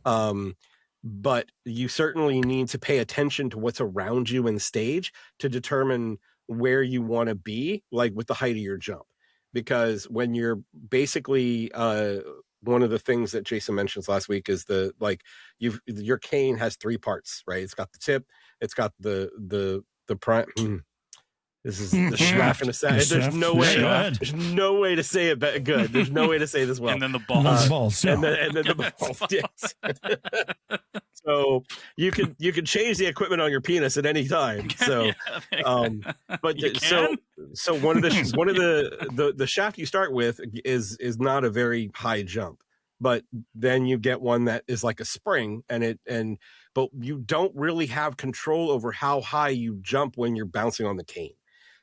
But you certainly need to pay attention to what's around you in the stage to determine where you want to be, like with the height of your jump. Because when you're basically, one of the things that Jason mentions last week is your cane has 3 parts, right? It's got the tip, it's got the prime. This is the shaft in a set. There's no way to say it good. There's no way to say this well. And then the balls. And then the balls. Yes. So you can change the equipment on your penis at any time. So, but So one of the shaft you start with is not a very high jump, but then you get one that is like a spring, but you don't really have control over how high you jump when you're bouncing on the cane.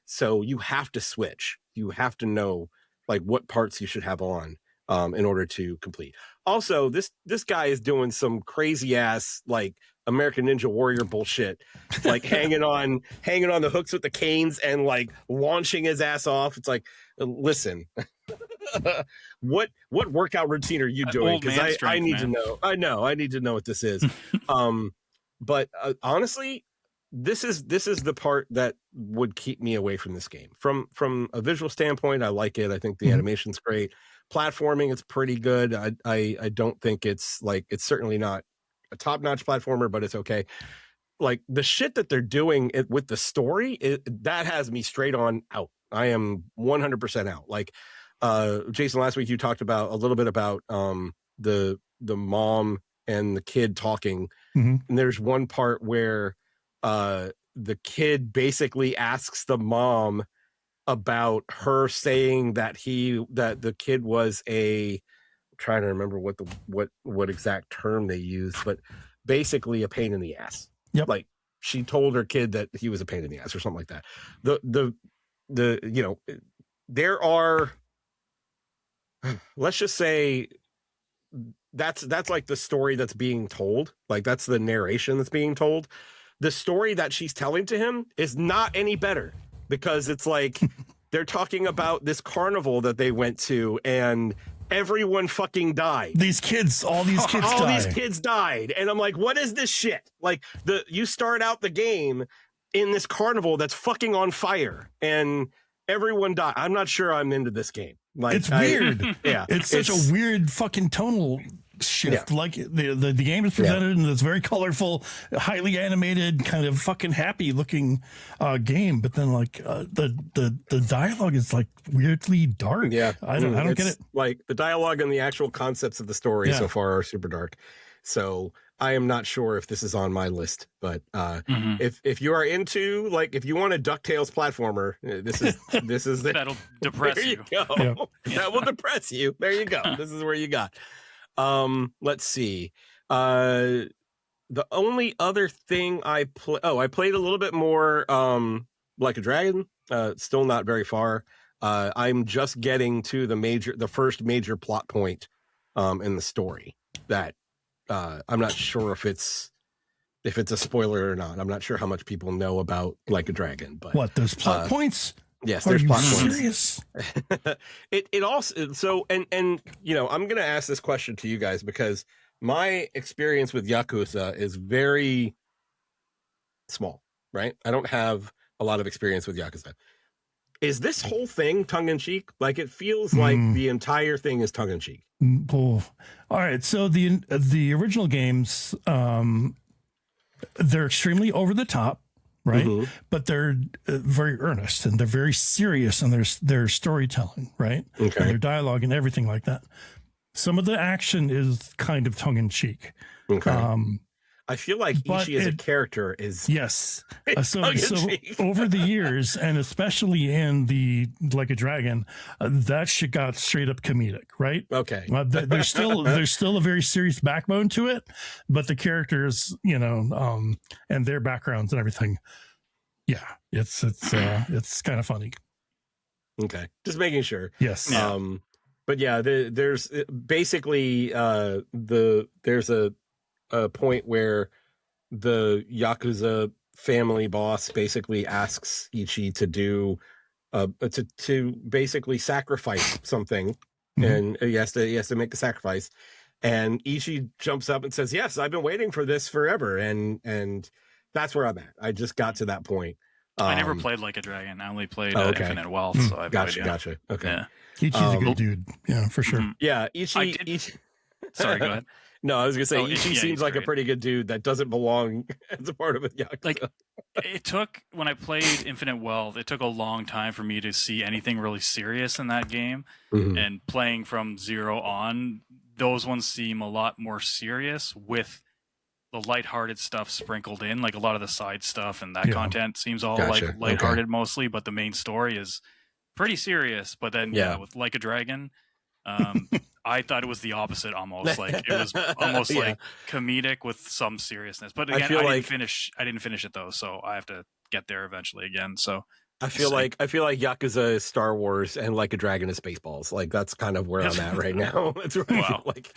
So you have to switch. You have to know like what parts you should have on in order to complete. Also, this guy is doing some crazy ass like American Ninja Warrior bullshit, like hanging on the hooks with the canes and like launching his ass off. It's like, listen, what workout routine are you doing? Because I need to know. I need to know what this is. But honestly, this is the part that would keep me away from this game. From a visual standpoint, I like it. I think the animation's great. Platforming, it's pretty good. I don't think it's certainly not a top-notch platformer, but it's okay. Like the shit that they're doing with the story, that has me straight on out. I am 100% out. Like Jason, last week you talked about a little bit about the mom and the kid talking, and there's one part where the kid basically asks the mom about her saying that the kid was I'm trying to remember what exact term they used, but basically a pain in the ass. Yep. Like she told her kid that he was a pain in the ass or something like that. There are, let's just say that's like the story that's being told. Like that's the narration that's being told. The story that she's telling to him is not any better, because it's like they're talking about this carnival that they went to and everyone fucking died. All these kids died. And I'm like, what is this shit? Like you start out the game in this carnival that's fucking on fire and everyone died. I'm not sure I'm into this game. Like it's weird. Yeah. It's such a weird fucking tonal shift. Yeah. Like the game is presented in this very colorful, highly animated, kind of fucking happy looking game, but then like the dialogue is like weirdly dark. Yeah, I don't get it. Like the dialogue and the actual concepts of the story so far are super dark. So I am not sure if this is on my list, but if you are into, like, if you want a DuckTales platformer, this is that'll depress there you. Go. Yeah. That will depress you. There you go. This is where you got. Let's see. The only other thing I played a little bit more Like a Dragon. Still not very far. I'm just getting to the first major plot point in the story that I'm not sure if it's a spoiler or not. I'm not sure how much people know about Like a Dragon, but what, there's plot points? Yes, there's plot points. Serious? It also, so and I'm gonna ask this question to you guys because my experience with Yakuza is very small, right? I don't have a lot of experience with Yakuza. Is this whole thing tongue-in-cheek? Like, it feels like the entire thing is tongue-in-cheek. Oh. All right, so the original games, they're extremely over the top, right? But they're very earnest and they're very serious in their storytelling, right? Okay. And their dialogue and everything like that. Some of the action is kind of tongue-in-cheek. Okay. I feel like Ishii as a character is so over the years, and especially in the Like a Dragon, that shit got straight up comedic, right? Okay. There's still a very serious backbone to it, but the characters, and their backgrounds and everything, it's kind of funny. Okay, just making sure. Yes. But yeah, there's basically there's a point where the Yakuza family boss basically asks Ichi to do to basically sacrifice something, and he has to make a sacrifice, and Ichi jumps up and says, "Yes, I've been waiting for this forever," and that's where I'm at. I just got to that point. I never played Like a Dragon. I only played Infinite Wealth. So I have gotcha. Okay. Yeah. Ichi's a good dude. Yeah, for sure. Yeah, Ichi. Sorry, go ahead. No, I was gonna say Ichi seems like a pretty good dude that doesn't belong as a part of a Yakuza. Like, it took, when I played Infinite Wealth, it took a long time for me to see anything really serious in that game. And playing from zero on, those ones seem a lot more serious with lighthearted stuff sprinkled in, like a lot of the side stuff and that content seems all Gotcha. like lighthearted mostly, but the main story is pretty serious. But then with Like a Dragon, I thought it was the opposite almost. Like it was almost like comedic with some seriousness. But again, I didn't finish it though, so I have to get there eventually again. So I feel like Yakuza is Star Wars and Like a Dragon is Spaceballs. Like that's kind of where I'm at right now. That's what I feel like.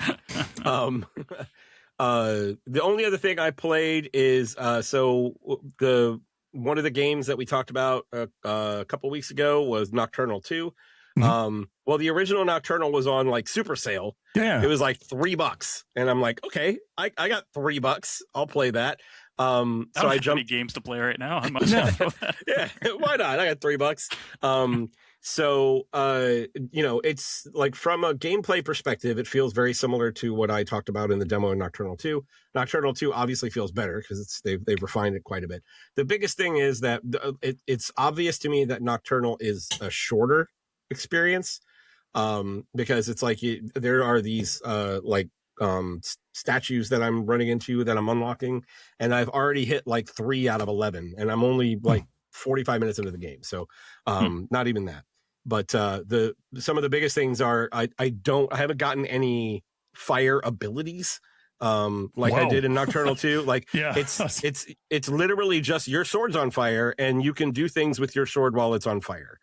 The only other thing I played is one of the games that we talked about a couple weeks ago was Nocturnal 2. Well, the original Nocturnal was on like super sale. Yeah, it was like $3, and I'm like, okay, I got $3. I'll play that. So I jumped any games to play right now. I might yeah, why not? I got $3. So it's like from a gameplay perspective, it feels very similar to what I talked about in the demo in Nocturnal 2. Nocturnal 2 obviously feels better because they've refined it quite a bit. The biggest thing is that it's obvious to me that Nocturnal is a shorter experience, because it's like there are these statues that I'm running into that I'm unlocking, and I've already hit like 3 out of 11, and I'm only like 45 minutes into the game, so not even that. But some of the biggest things are I haven't gotten any fire abilities I did in Nocturnal 2. Like it's literally just your sword's on fire and you can do things with your sword while it's on fire.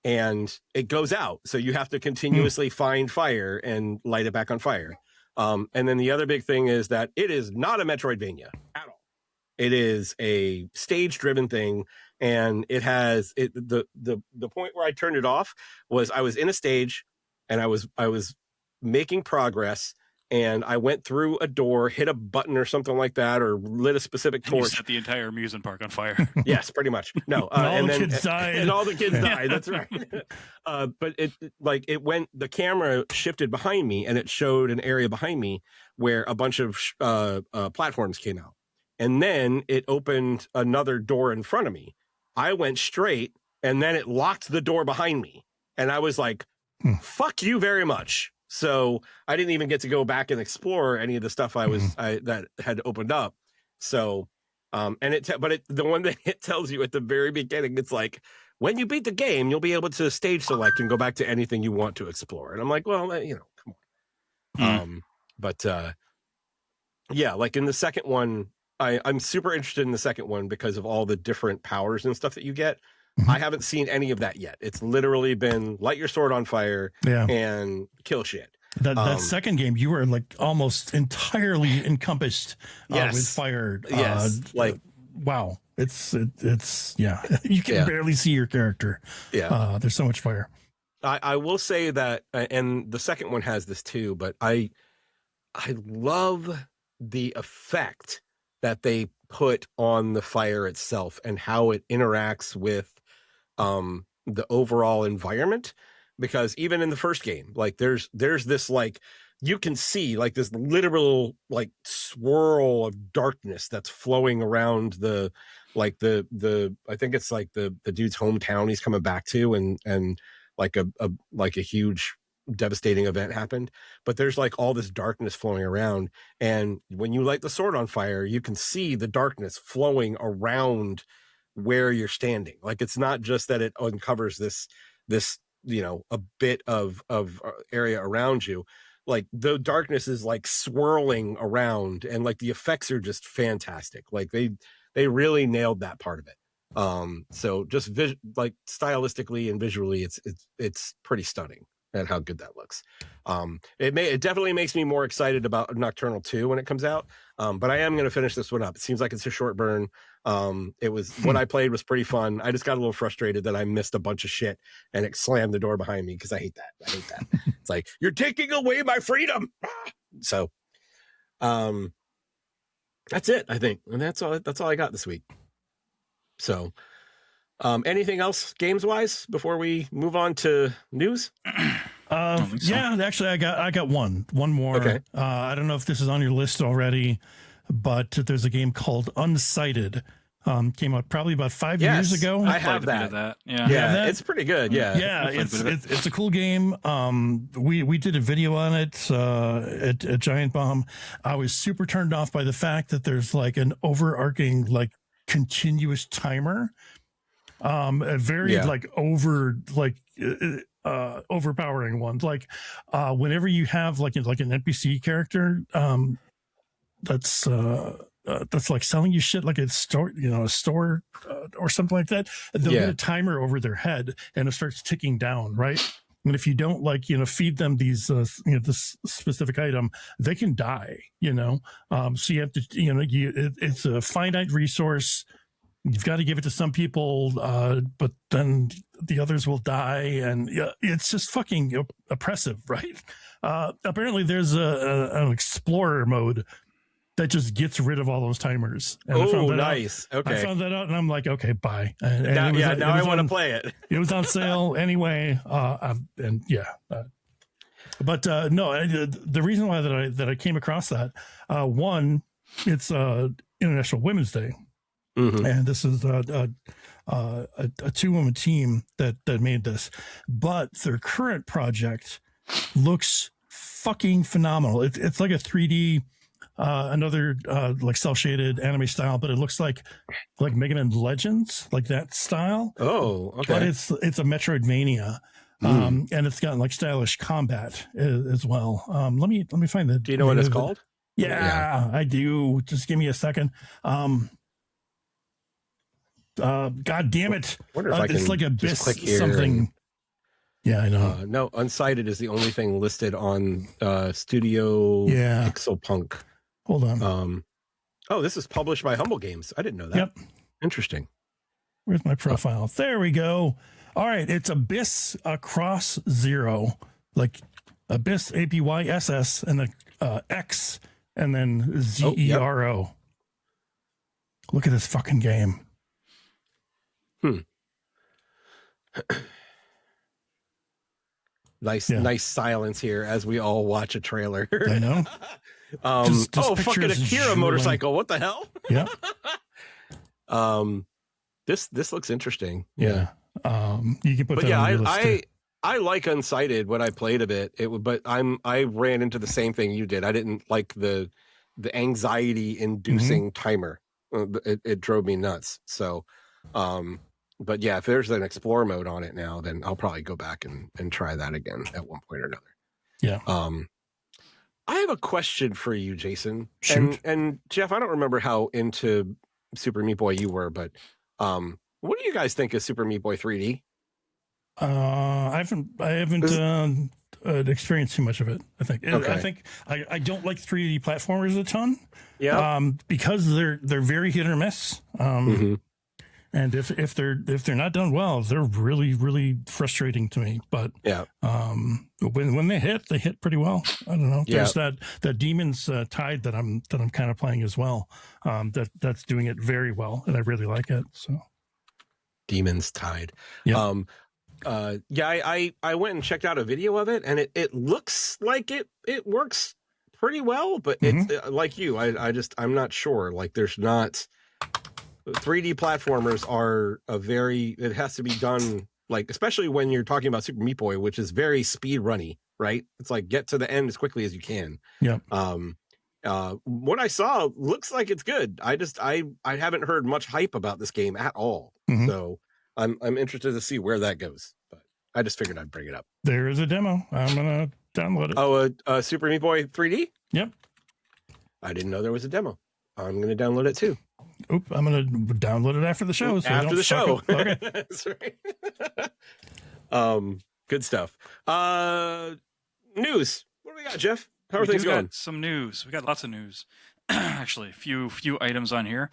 And it goes out. So you have to continuously find fire and light it back on fire. And then the other big thing is that it is not a Metroidvania at all. It is a stage-driven thing, and it has the point where I turned it off was I was in a stage, and I was making progress, and I went through a door, hit a button or something like that, or lit a specific torch. You set the entire amusement park on fire. Yes, pretty much. No, and all the kids died. And all the kids died. That's right. But it went. The camera shifted behind me, and it showed an area behind me where a bunch of platforms came out. And then it opened another door in front of me. I went straight, and then it locked the door behind me. And I was like, fuck you very much. So I didn't even get to go back and explore any of the stuff that had opened up. So, the one that it tells you at the very beginning, it's like, when you beat the game, you'll be able to stage select and go back to anything you want to explore. And I'm like, well, come on. Like in the second one, I'm super interested in the second one because of all the different powers and stuff that you get. I haven't seen any of that yet. It's literally been light your sword on fire and kill shit. That second game, you were like almost entirely encompassed with fire. Wow. It's you can barely see your character. Yeah. There's so much fire. I will say that, and the second one has this too, but I love the effect that they put on the fire itself and how it interacts with the overall environment. Because even in the first game, like there's this, like, you can see like this literal like swirl of darkness that's flowing around the I think it's like the dude's hometown he's coming back to, and like a huge devastating event happened, but there's like all this darkness flowing around, and when you light the sword on fire, you can see the darkness flowing around where you're standing. Like it's not just that it uncovers this a bit of area around you. Like the darkness is like swirling around, and like the effects are just fantastic. Like they really nailed that part of it. So just like stylistically and visually, it's pretty stunning at how good that looks. It definitely makes me more excited about Nocturnal 2 when it comes out. But I am going to finish this one up. It seems like it's a short burn. It was what I played was pretty fun. I just got a little frustrated that I missed a bunch of shit and it slammed the door behind me because I hate that. It's like, you're taking away my freedom. So that's it, I think. And that's all I got this week. So anything else games wise before we move on to news? Yeah, actually I got one more. Okay. I don't know if this is on your list already, but there's a game called Unsighted. Came out probably about 5 years ago. I have that. Yeah, it's pretty good. Yeah, it's a cool game. We did a video on it at Giant Bomb. I was super turned off by the fact that there's like an overarching like continuous timer, a very overpowering one. Like whenever you have like an NPC character that's like selling you shit like a store, or something like that, they'll get a timer over their head and it starts ticking down, right? And if you don't feed them these, this specific item, they can die, so you have to, it's a finite resource. You've got to give it to some people, but then the others will die. And it's just fucking oppressive, right? Apparently there's an explorer mode that just gets rid of all those timers. And nice. Okay. I found that out and I'm like, okay, bye. And now I want to play it. It was on sale anyway. But the reason why that I came across that, one, it's International Women's Day. Mm-hmm. And this is a 2-woman team that made this, but their current project looks fucking phenomenal. It's like a 3D, another like cell-shaded anime style, but it looks like Mega Man Legends, like that style. Oh, okay. But it's a Metroidvania, and it's got like stylish combat as well. Let me find the. Do you know what it's called? Yeah, I do. Just give me a second. God damn it! Wonder if I can it's like Abyss click here something. Yeah, I know. No, Unsighted is the only thing listed on Studio Pixelpunk. Hold on. This is published by Humble Games. I didn't know that. Yep. Interesting. Where's my profile? There we go. All right, it's Abyss Cross Zero, like Abyss ABYSS and the X and then ZERO. Look at this fucking game. Nice silence here as we all watch a trailer. I know. Just fucking Akira motorcycle. What the hell? Yeah. This looks interesting. Yeah. You can put that on your list too. I like Unsighted when I played a bit. But I ran into the same thing you did. I didn't like the anxiety inducing timer. It drove me nuts. So, but yeah, if there's an explore mode on it now, then I'll probably go back and try that again at one point or another. Yeah. I have a question for you, Jason. Shoot. And Geoff, I don't remember how into Super Meat Boy you were, but what do you guys think of Super Meat Boy 3D? I haven't experienced too much of it. I think. Okay. I think I don't like 3D platformers a ton. Yeah. Because they're very hit or miss. And if they're not done well, they're really, really frustrating to me. But yeah, when they hit pretty well. I don't know. There's that Demon's Tide that I'm kind of playing as well. That's doing it very well, and I really like it. So Demon's Tide. Yeah. I went and checked out a video of it, and it looks like it works pretty well, but it's like you. I'm not sure. Like there's not. 3D platformers are it has to be done like, especially when you're talking about Super Meat Boy, which is very speed runny, right? It's like get to the end as quickly as you can. Yeah. What I saw looks like it's good. I haven't heard much hype about this game at all. So I'm interested to see where that goes, but I just figured I'd bring it up. There is a demo. I'm going to download it. Super Meat Boy 3D? Yep. I didn't know there was a demo. I'm going to download it too. Oop, I'm going to download it after the show. So after the show. Okay. That's right. Good stuff. News. What do we got, Geoff? How are things going? Some news. We got lots of news. Actually, a few items on here.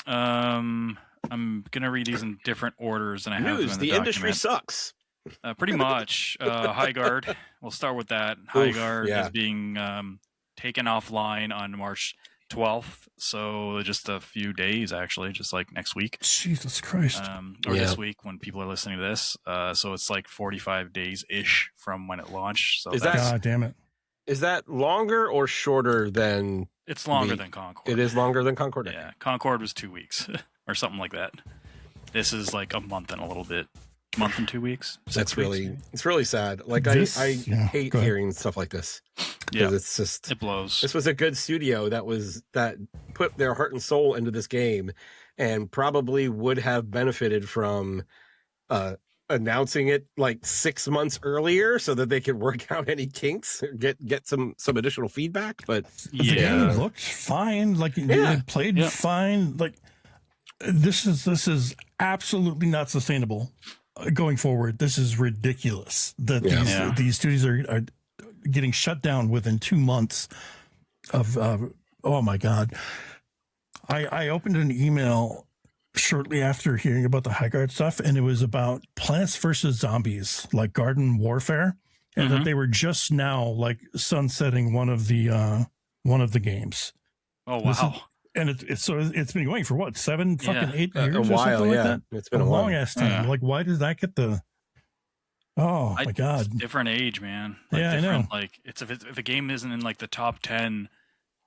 I'm going to read these in different orders than I have them in the document. The industry sucks. Pretty much. High Guard. We'll start with that. High Guard is being taken offline on March 12th, so just a few days, actually, just like next week. Jesus Christ. Or this week when people are listening to this. So it's like 45 days ish from when it launched. So God damn it. Is that longer or shorter than? It's longer than Concord. It is longer than Concord. Yeah, Concord was 2 weeks. or something like that. This is like a month and a little bit, month and 2 weeks. That's really, it's really sad. Like I hate hearing stuff like this. Yeah, it's just, it blows. This was a good studio that put their heart and soul into this game, and probably would have benefited from announcing it like 6 months earlier so that they could work out any kinks, get some additional feedback. But the game looked fine, like it played fine. Like this is absolutely not sustainable going forward. This is ridiculous that these studios are getting shut down within 2 months of oh my god. I opened an email shortly after hearing about the Highguard stuff, and it was about Plants vs. Zombies, like garden warfare, and that they were just now like sunsetting one of the games. Oh wow. It's been going for what, 8 years a or while, something like that? It's been a a while. long ass time. Yeah. Like, why does that get the my god. It's different age, man. Like, I know. Like if a game isn't in like the top 10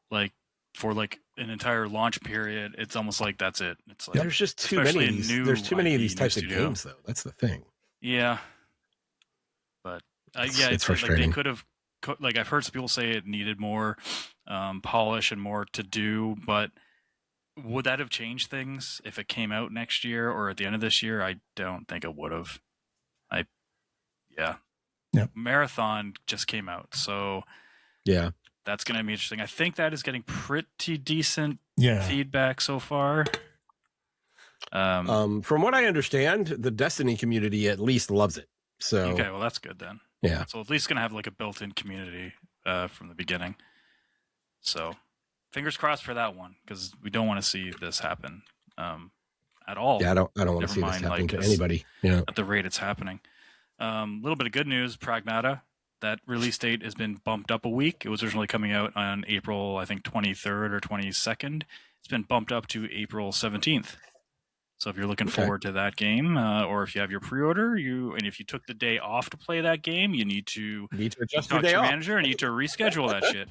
like for like an entire launch period, it's almost like that's it. It's like there's just too many of these. There's too many of these types of games, though. That's the thing. Yeah, but it's frustrating. Like they could have. Like I've heard some people say it needed more polish and more to do, but would that have changed things if it came out next year or at the end of this year? I don't think it would have. Marathon just came out, so that's going to be interesting. I think that is getting pretty decent feedback so far. From what I understand, the Destiny community at least loves it. So okay, well that's good then. Yeah. So at least going to have like a built-in community from the beginning. So fingers crossed for that one, because we don't want to see this happen at all. Yeah, I don't want to see this happen to anybody. Yeah. At the rate it's happening. Little bit of good news, Pragmata. That release date has been bumped up a week. It was originally coming out on April, I think, 23rd or 22nd. It's been bumped up to April 17th. So if you're looking forward to that game, or if you have your pre-order, and if you took the day off to play that game, you need to adjust talk your day to your off. manager and need to reschedule that shit.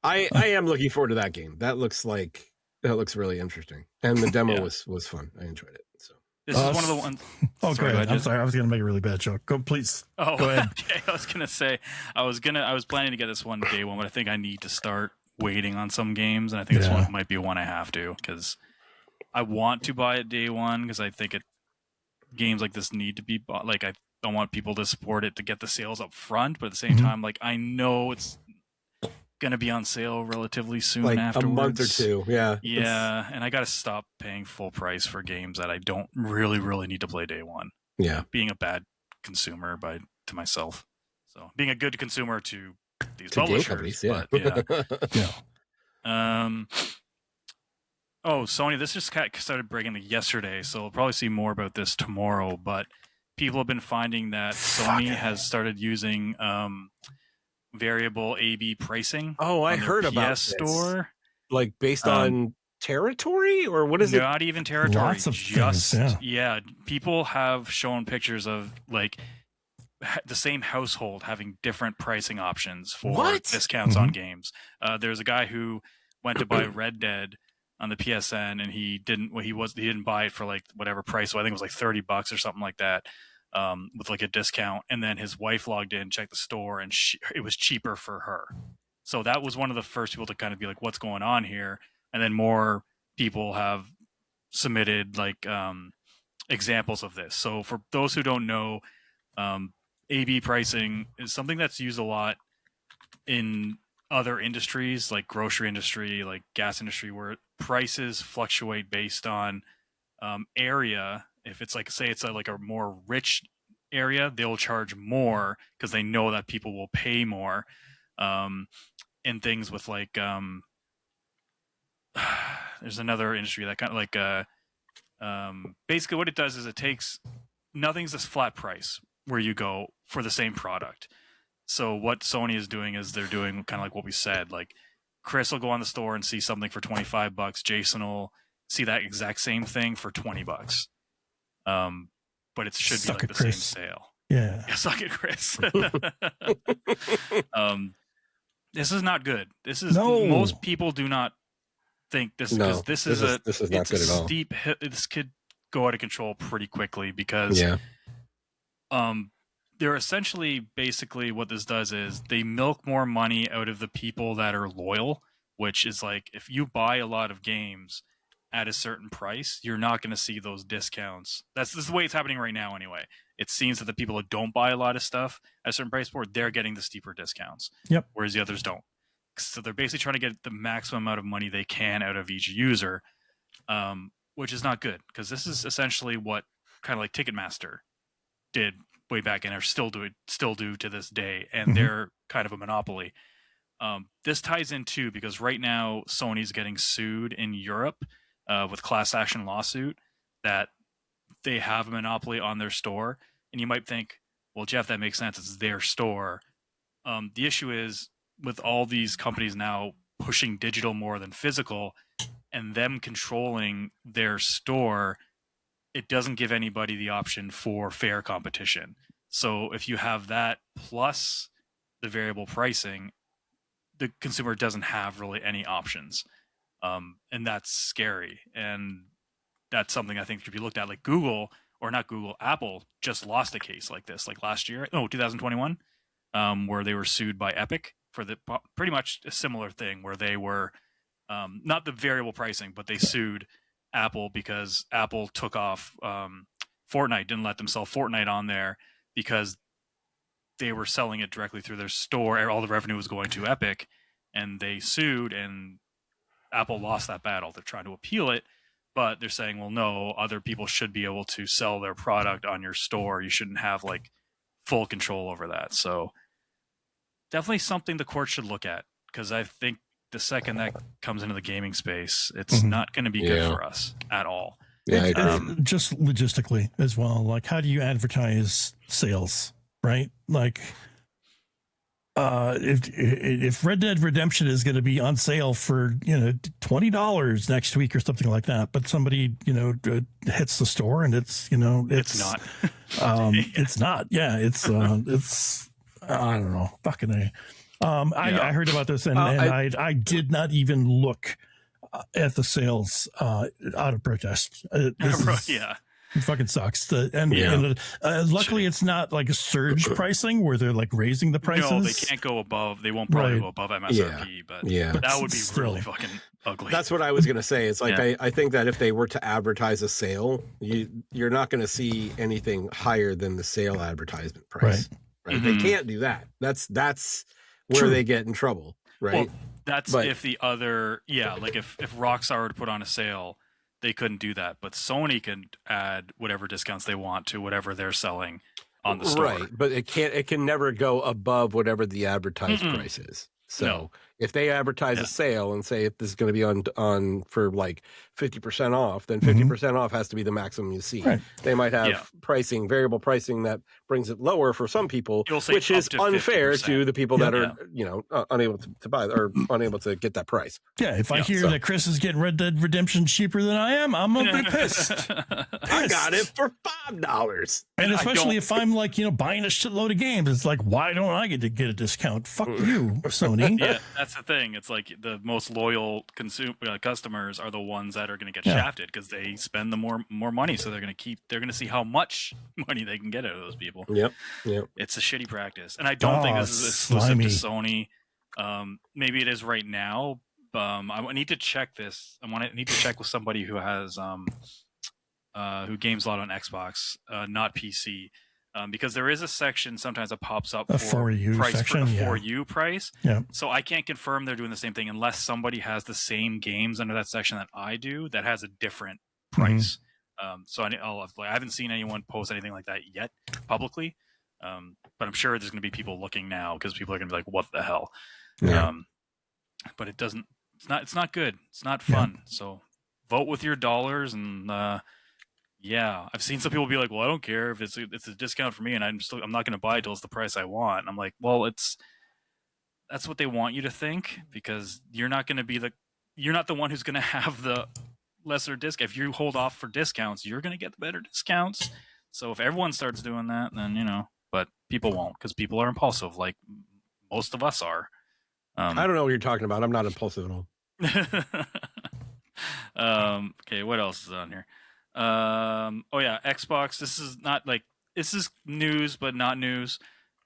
I am looking forward to that game. That looks really interesting, and the demo was fun. I enjoyed it. So this is one of the ones. Oh, go ahead. I'm sorry. I was going to make a really bad joke. Go, please. Oh, go ahead. Okay. I was going to say I was planning to get this one day one, but I think I need to start waiting on some games, and I think this one might be one I have to, because I want to buy it day one, because I think games like this need to be bought. Like I don't want people to support it to get the sales up front, but at the same time, like I know it's going to be on sale relatively soon, like afterwards. A month or two. Yeah. Yeah. And I got to stop paying full price for games that I don't really need to play day one. Yeah. Being a bad consumer to myself. So being a good consumer to these publishers. But, oh, Sony, this just started breaking yesterday, so we'll probably see more about this tomorrow, but people have been finding that Sony has started using variable A/B pricing. Oh, I heard about PS Store. Like based on territory, or what is it? Not even territory. Lots of things, people have shown pictures of like the same household having different pricing options for discounts on games. There's a guy who went to buy Red Dead on the PSN, and he didn't buy it for like whatever price. So I think it was like $30 or something like that, with like a discount. And then his wife logged in, checked the store, and it was cheaper for her. So that was one of the first people to kind of be like, what's going on here? And then more people have submitted like examples of this. So for those who don't know, A/B pricing is something that's used a lot in other industries, like grocery industry, like gas industry, where prices fluctuate based on area. If it's like, say it's like a more rich area, they'll charge more because they know that people will pay more. And things with like there's another industry that kind of like basically what it does is it takes nothing's this flat price where you go for the same product. So what Sony is doing is they're doing kind of like what we said. Like Chris will go on the store and see something for $25. Jason will see that exact same thing for $20. But it should be like the same sale. Yeah. Suck it, Chris. This is not good. This is most people do not think this No, because this is not it's good a at all. steep hit. This could go out of control pretty quickly because they're essentially basically what this does is they milk more money out of the people that are loyal, which is like if you buy a lot of games at a certain price, you're not going to see those discounts. This is the way it's happening right now anyway. It seems that the people that don't buy a lot of stuff at a certain price point, they're getting the steeper discounts. Yep. Whereas the others don't. So they're basically trying to get the maximum amount of money they can out of each user, which is not good because this is essentially what kind of like Ticketmaster did way back and are still do to this day, and they're kind of a monopoly. This ties in too because right now Sony's getting sued in Europe with class action lawsuit that they have a monopoly on their store, and you might think, well, Geoff, that makes sense. It's their store. The issue is with all these companies now pushing digital more than physical and them controlling their store, it doesn't give anybody the option for fair competition. So if you have that plus the variable pricing, the consumer doesn't have really any options. And that's scary. And that's something I think should be looked at. Like Apple just lost a case like this, like last year, 2021, where they were sued by Epic for pretty much a similar thing where they were not the variable pricing, but they sued Apple because Apple took off Fortnite, didn't let them sell Fortnite on there because they were selling it directly through their store. All the revenue was going to Epic, and they sued, and Apple lost that battle. They're trying to appeal it, but they're saying, well, no, other people should be able to sell their product on your store. You shouldn't have like full control over that. So definitely something the court should look at, because I think the second that comes into the gaming space, it's not going to be good for us at all. Yeah, just logistically as well. Like, how do you advertise sales, right? Like, if Red Dead Redemption is going to be on sale for $20 next week or something like that, but somebody hits the store and it's not. It's not. Yeah, it's I don't know. Fucking A. I heard about this and I did not even look at the sales out of protest. It fucking sucks. Luckily, it's not like a surge pricing where they're like raising the prices. No, they can't go above. They won't probably go above MSRP, but that would be really fucking ugly. That's what I was going to say. It's like I think that if they were to advertise a sale, you're not going to see anything higher than the sale advertisement price. Right? They can't do that. That's where they get in trouble. Right. Well, that's if the other like if Rockstar were to put on a sale, they couldn't do that, but Sony can add whatever discounts they want to whatever they're selling on the store. Right, but it can never go above whatever the advertised price is. So if they advertise a sale and say if this is going to be on for like 50% off, then 50% off has to be the maximum you see. Right. They might have variable pricing that brings it lower for some people, which is unfair 50%. To the people that are unable to buy or unable to get that price. Yeah, if I hear that Chris is getting Red Dead Redemption cheaper than I am, I'm gonna be pissed. I got it for $5. And especially if I'm like buying a shitload of games, it's like, why don't I get a discount? Fuck you, Sony. Yeah, that's the thing. It's like the most loyal customers are the ones that are going to get shafted because they spend the more money, so they're going to see how much money they can get out of those people. Yep. It's a shitty practice, and I don't think this is exclusive to Sony. Maybe it is right now. I need to check this. I need to check with somebody who has who games a lot on Xbox, not PC. Because there is a section sometimes that pops up for you price section, for you price. Yeah. So I can't confirm they're doing the same thing unless somebody has the same games under that section that I do that has a different price. So I haven't seen anyone post anything like that yet publicly. But I'm sure there's going to be people looking now because people are going to be like, "What the hell?" Yeah. But it doesn't. It's not good. It's not fun. Yeah. So vote with your dollars and. Yeah, I've seen some people be like, "Well, I don't care if it's a discount for me, and I'm not going to buy it till it's the price I want." And I'm like, "Well, that's what they want you to think because you're not going to you're not the one who's going to have the lesser discount. If you hold off for discounts, you're going to get the better discounts. So if everyone starts doing that, then but people won't because people are impulsive, like most of us are. I don't know what you're talking about. I'm not impulsive at all. Okay, what else is on here? Oh yeah, Xbox. This is news, but not news.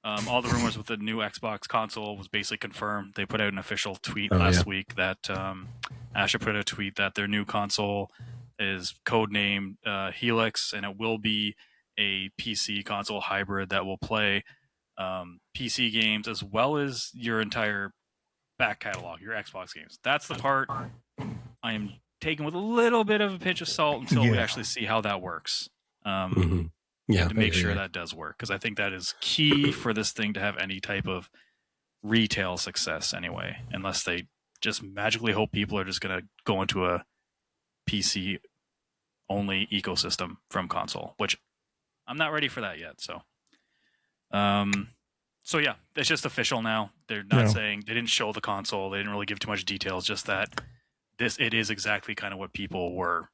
All the rumors with the new Xbox console was basically confirmed. They put out an official tweet last week that Asha put out a tweet that their new console is codenamed Helix, and it will be a PC console hybrid that will play PC games as well as your entire back catalog, your Xbox games. That's the part I am taking with a little bit of a pinch of salt until we actually see how that works. Yeah, to make sure that does work, because I think that is key for this thing to have any type of retail success anyway, unless they just magically hope people are just going to go into a PC only ecosystem from console, which I'm not ready for that yet. So yeah, it's just official now. They're not saying, they didn't show the console, they didn't really give too much details, just that it is exactly kind of what people were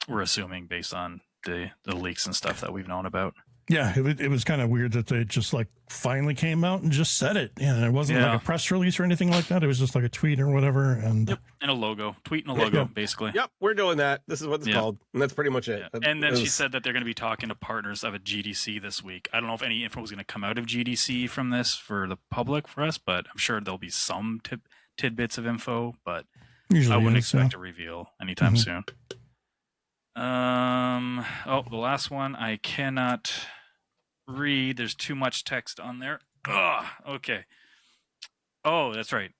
assuming based on the leaks and stuff that we've known about. Yeah, it was kind of weird that they just like finally came out and just said it. And it wasn't like a press release or anything like that. It was just like a tweet or whatever. And and a logo. Tweet and a logo, basically. Yep, we're doing that. This is what it's called. And that's pretty much it. Yeah. And then she said that they're going to be talking to partners of a GDC this week. I don't know if any info is going to come out of GDC from this for the public for us, but I'm sure there'll be some tidbits of info, but usually I wouldn't expect a reveal anytime soon. The last one I cannot read. There's too much text on there. Okay. Oh, that's right.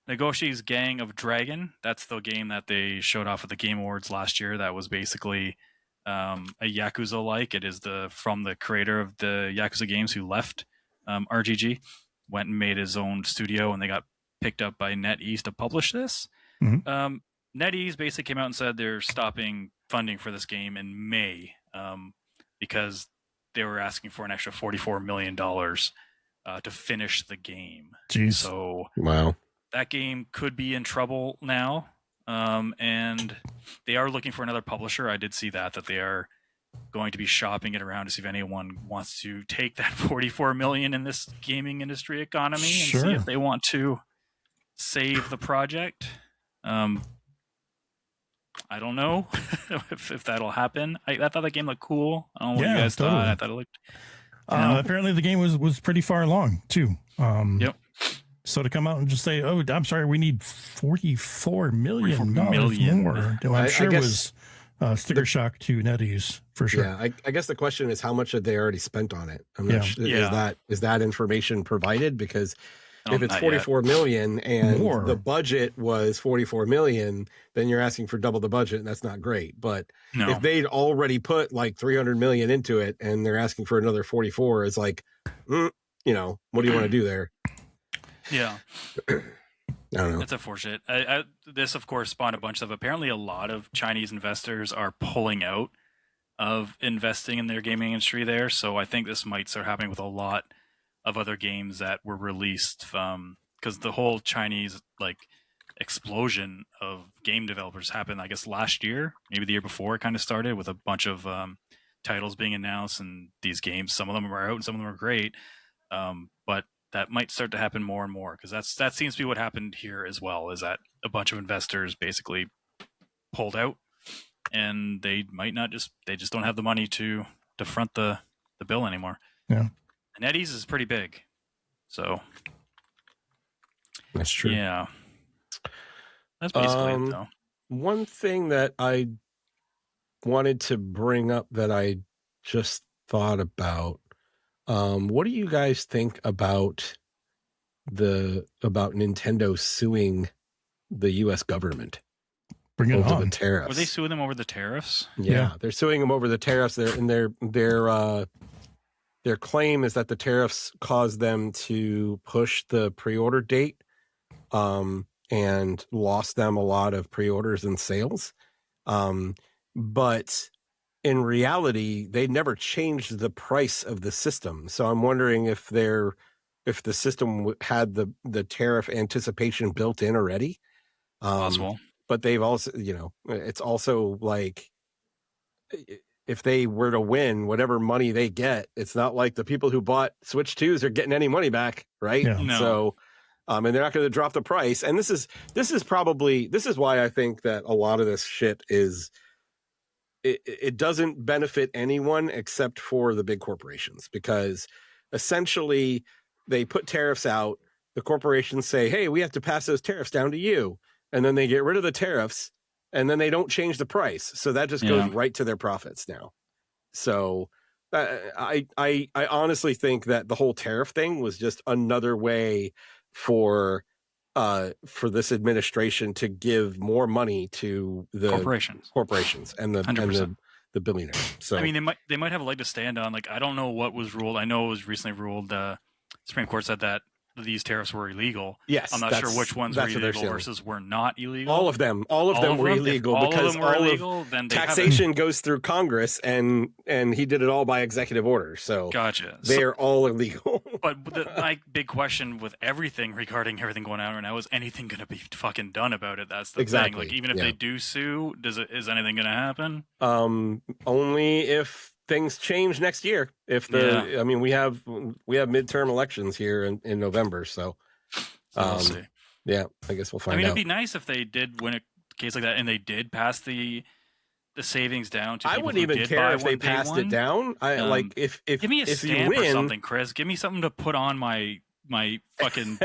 Negoshi's Gang of Dragon. That's the game that they showed off at the Game Awards last year. That was basically a Yakuza-like. It is from the creator of the Yakuza games who left RGG, went and made his own studio, and they got picked up by NetEase to publish this. NetEase basically came out and said they're stopping funding for this game in May because they were asking for an extra $44 million to finish the game. Jeez. So wow, that game could be in trouble now, and they are looking for another publisher. I did see that they are going to be shopping it around to see if anyone wants to take that $44 million in this gaming industry economy and see if they want to save the project. I don't know if that'll happen. I thought that game looked cool. I don't know what you guys thought. I thought it looked. Apparently, the game was pretty far along too. So to come out and just say, "Oh, I'm sorry, we need $44 million more," I'm sure it was sticker shock to NetEase for sure. Yeah, I guess the question is how much had they already spent on it? I'm not sure. Is that information provided? Because if it's 44 million and the budget was 44 million, then you're asking for double the budget, and that's not great. But if they'd already put like 300 million into it and they're asking for another 44, it's like, what do you want to do there? Yeah. I don't know. That's unfortunate. This, of course, spawned a bunch of, apparently a lot of Chinese investors are pulling out of investing in their gaming industry there. So I think this might start happening with a lot of other games that were released because the whole Chinese explosion of game developers happened, I guess, last year, maybe the year before it kind of started with a bunch of titles being announced, and these games, some of them are out and some of them are great, but that might start to happen more and more, because that seems to be what happened here as well, is that a bunch of investors basically pulled out, and they just don't have the money to front the bill anymore. Yeah. NetEase is pretty big, so that's true. Yeah, that's basically it, though. One thing that I wanted to bring up that I just thought about, what do you guys think about Nintendo suing the U.S. government? Bring it on. The tariffs. Were they suing them over the tariffs? Yeah, they're suing them over the tariffs. Their claim is that the tariffs caused them to push the pre-order date and lost them a lot of pre-orders and sales. But in reality, they never changed the price of the system. So I'm wondering if the system had the tariff anticipation built in already. Possible. But they've also, it's also like, if they were to win, whatever money they get, it's not like the people who bought Switch 2s are getting any money back, right? Yeah. No. So and they're not going to drop the price. And this is why I think that a lot of this shit is it doesn't benefit anyone except for the big corporations, because essentially they put tariffs out. The corporations say, hey, we have to pass those tariffs down to you. And then they get rid of the tariffs, and then they don't change the price. So that just goes right to their profits now. So I honestly think that the whole tariff thing was just another way for this administration to give more money to the corporations and the billionaires. So I mean, they might have a leg to stand on. Like, I don't know what was ruled. I know it was recently ruled. Supreme Court said that these tariffs were illegal. Yes, I'm not sure which ones were illegal versus were not illegal. All of them were illegal, because taxation goes through Congress, and he did it all by executive order. So gotcha. They're all illegal. But my big question with everything regarding everything going on right now is anything going to be fucking done about it? That's the thing. Like, even if they do sue, is anything going to happen? Only if things change next year. If I mean, we have midterm elections here in November, so we'll see. Yeah, I guess we'll find out. I mean, it'd be nice if they did win a case like that and they did pass the savings down to people. I wouldn't even care if they passed it down. Like if give me a if stamp you win or something, Chris. Give me something to put on my fucking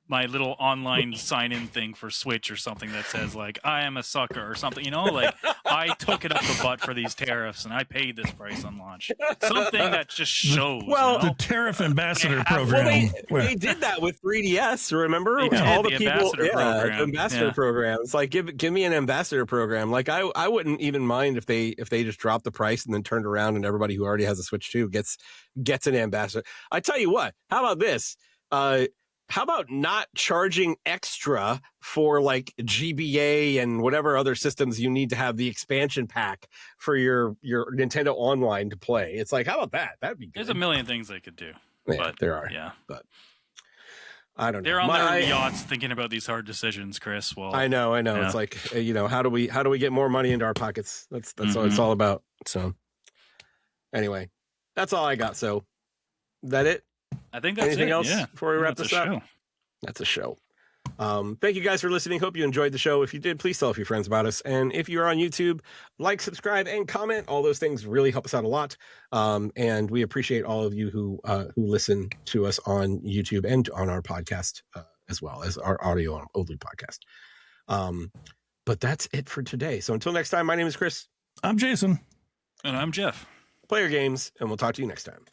my little online sign-in thing for Switch or something that says, like, I am a sucker or something, like, I took it up the butt for these tariffs and I paid this price on launch. Something that just shows. Well, the tariff ambassador program. Well, they did that with 3DS, remember? All the people, ambassador programs. Like, give me an ambassador program. Like, I wouldn't even mind if they just dropped the price and then turned around and everybody who already has a Switch 2 gets an ambassador. I tell you what, how about this? How about not charging extra for like GBA and whatever other systems you need to have the expansion pack for your Nintendo Online to play? It's like, how about that? That'd be good. There's a million things they could do. Yeah, but, there are. Yeah. But I don't know. They're on their yachts thinking about these hard decisions, Chris. Well, I know. Yeah. It's like, how do we get more money into our pockets? That's what it's all about. So anyway, that's all I got. So that it? I think that's anything else before we wrap this up? Show. That's a show. Thank you guys for listening. Hope you enjoyed the show. If you did, please tell a few friends about us. And if you're on YouTube, like, subscribe, and comment. All those things really help us out a lot. And we appreciate all of you who listen to us on YouTube and on our podcast, as well as our audio only podcast. But that's it for today. So until next time, my name is Chris. I'm Jason. And I'm Geoff. Play your games, and we'll talk to you next time.